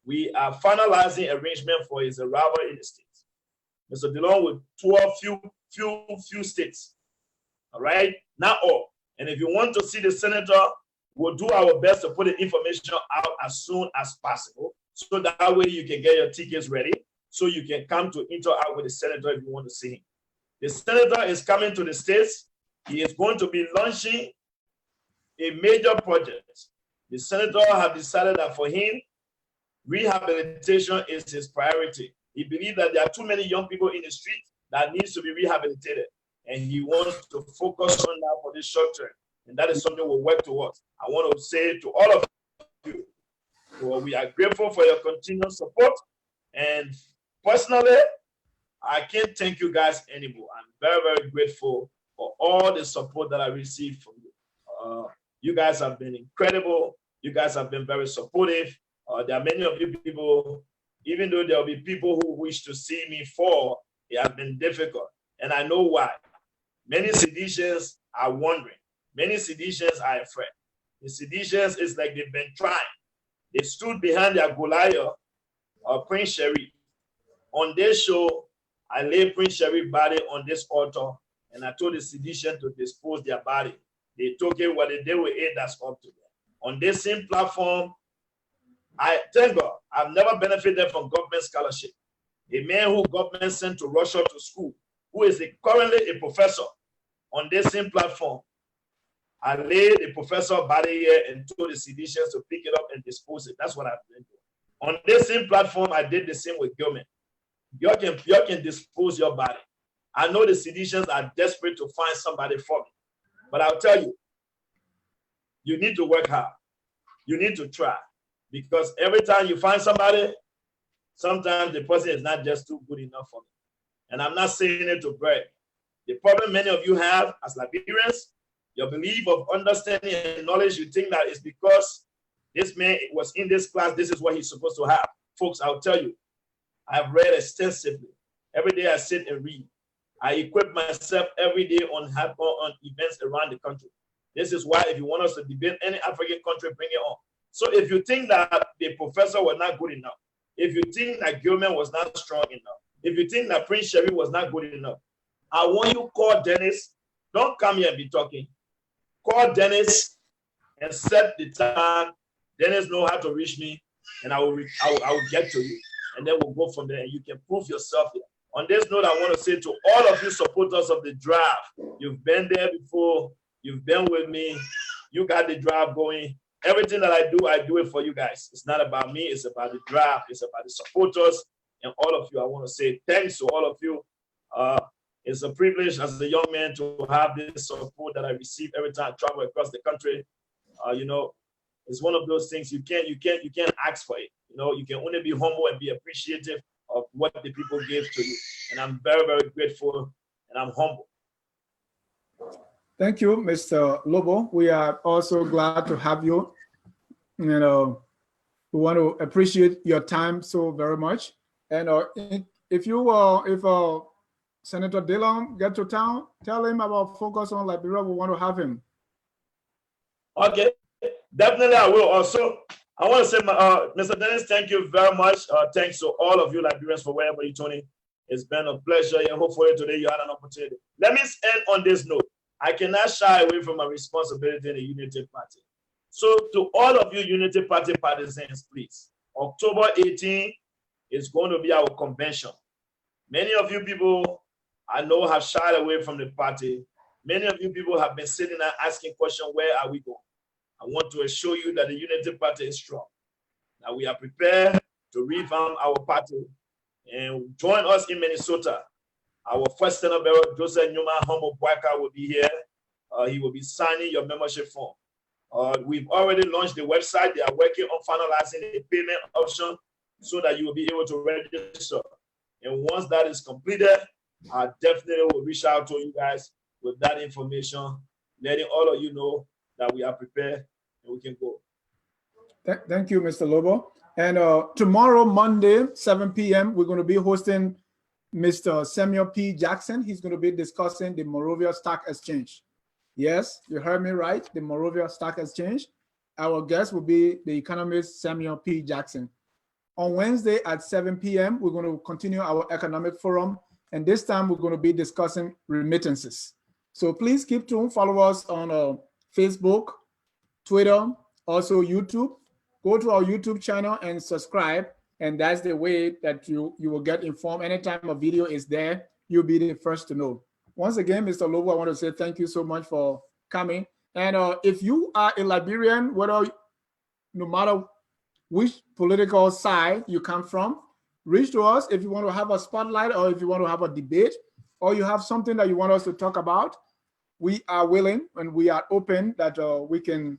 We are finalizing arrangement for his arrival in the States. Mr. Dillon will tour few states. All right? Not all. And if you want to see the senator, we'll do our best to put the information out as soon as possible. So that way you can get your tickets ready. So you can come to interact with the senator if you want to see him. The senator is coming to the States. He is going to be launching a major project. The senator has decided that for him, rehabilitation is his priority. He believes that there are too many young people in the street that needs to be rehabilitated. and he wants to focus on that for this short term. And that is something we'll work towards. I want to say to all of you, well, we are grateful for your continued support. And personally, I can't thank you guys anymore. I'm very, very grateful for all the support that I received from you. You guys have been incredible. You guys have been very supportive. There are many of you people, even though there will be people who wish to see me fall, it has been difficult. And I know why. Many seditious are wondering. Many seditious are afraid. The seditious is like they've been trying. They stood behind their Goliath, Prince Sherry. On this show, I laid Prince Sherry's body on this altar, and I told the sedition to dispose their body. They took it, what they did with it, that's up to them. On this same platform, I thank God, I've never benefited from government scholarship. A man who government sent to Russia to school, who is currently a professor, on this same platform, I laid the professor body here and told the seditious to pick it up and dispose it. That's what I've been doing. On this same platform, I did the same with Gilman. You can dispose your body. I know the seditious are desperate to find somebody for me. But I'll tell you, you need to work hard. You need to try. Because every time you find somebody, sometimes the person is not just too good enough for me. And I'm not saying it to brag. The problem many of you have as Liberians, your belief of understanding and knowledge, you think that it's because this man was in this class, this is what he's supposed to have. Folks, I'll tell you, I've read extensively. Every day I sit and read. I equip myself every day on events around the country. This is why if you want us to debate any African country, bring it on. So if you think that the professor was not good enough, if you think that Gilman was not strong enough, if you think that Prince Sherry was not good enough, I want you to call Dennis. Don't come here and be talking. Call Dennis and set the time. Dennis know how to reach me, and I will get to you. And then we'll go from there, and you can prove yourself here. On this note, I want to say to all of you supporters of the draft, you've been there before, you've been with me, you got the draft going. Everything that I do it for you guys. It's not about me, it's about the draft, it's about the supporters, and all of you. I want to say thanks to all of you. It's a privilege as a young man to have this support that I receive every time I travel across the country. You know, it's one of those things you can't ask for it. You know, you can only be humble and be appreciative of what the people gave to you. And I'm very, very grateful, and I'm humble. Thank you, Mr. Lobbo. We are also glad to have you. You know, we want to appreciate your time so very much. And if Senator Dillon get to town, tell him about Focus on Liberia. We want to have him. Okay, definitely I will. Also, I want to say, Mr. Dennis, thank you very much. Thanks to all of you Liberians for wherever you're tuning. It's been a pleasure, and hopefully today you had an opportunity. Let me end on this note. I cannot shy away from my responsibility in the Unity Party. So to all of you Unity Party partisans, please, October 18 is going to be our convention. Many of you people I know have shied away from the party. Many of you people have been sitting and asking questions, where are we going? I want to assure you that the Unity Party is strong. Now we are prepared to revamp our party, and join us in Minnesota. Our first Senate Bearer, Joseph Newman Humble Boyka, will be here. He will be signing your membership form. We've already launched the website. They are working on finalizing the payment option so that you will be able to register. And once that is completed, I definitely will reach out to you guys with that information, letting all of you know that we are prepared and we can go. Thank you, Mr. Lobbo. And tomorrow, Monday, 7 p.m., we're going to be hosting Mr. Samuel P. Jackson. He's going to be discussing the Monrovia Stock Exchange. Yes, you heard me right, the Monrovia Stock Exchange. Our guest will be the economist Samuel P. Jackson. On Wednesday at 7 p.m., we're going to continue our economic forum. And this time we're going to be discussing remittances. So please keep tuned. Follow us on Facebook, Twitter, also YouTube. Go to our YouTube channel and subscribe. And that's the way that you will get informed. Anytime a video is there, you'll be the first to know. Once again, Mr. Lobbo, I want to say thank you so much for coming. And if you are a Liberian, no matter which political side you come from, reach to us if you want to have a spotlight or if you want to have a debate. or you have something that you want us to talk about, we are willing and we are open that we can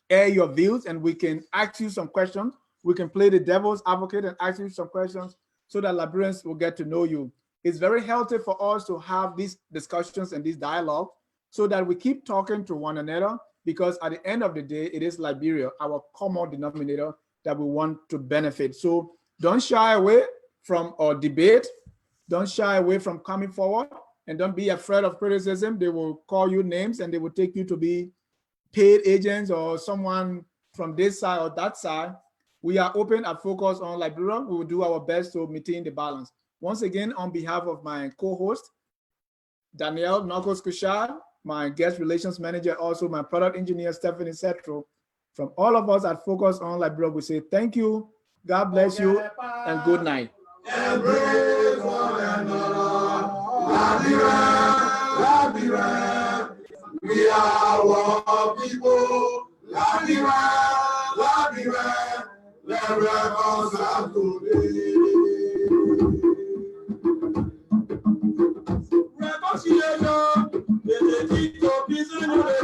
air your views and we can ask you some questions. We can play the devil's advocate and ask you some questions so that Liberians will get to know you. It's very healthy for us to have these discussions and these dialogue so that we keep talking to one another, because at the end of the day, it is Liberia, our common denominator, that we want to benefit. So don't shy away from our debate. Don't shy away from coming forward, and don't be afraid of criticism. They will call you names and they will take you to be paid agents or someone from this side or that side. We are open and focused on Liberia. We will do our best to maintain the balance. Once again, on behalf of my co-host, Danielle Knuckles-guishard, my guest relations manager, also my product engineer, Stephanie Setro, from all of us at Focus on Liberia, we say thank you, God bless you, and good night. Embrace one another, Liberia, we are one people, Liberia, let reconcile today. Reconciliation, is the key to peace and unity.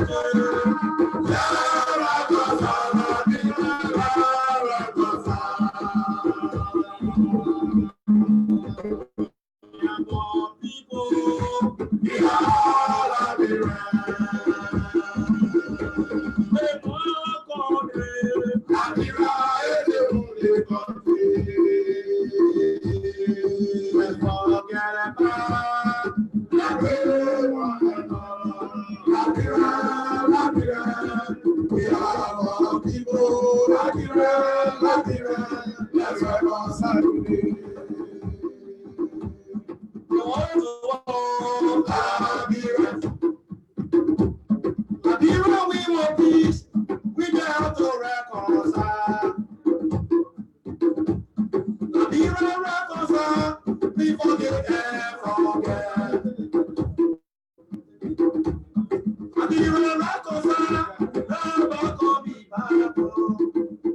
We are all people, Liberia, let's reconcile today. Liberia, we want peace, we got to reconcile. Liberia, reconcile, we forgive and forget. Liberia, reconcile, never come be back.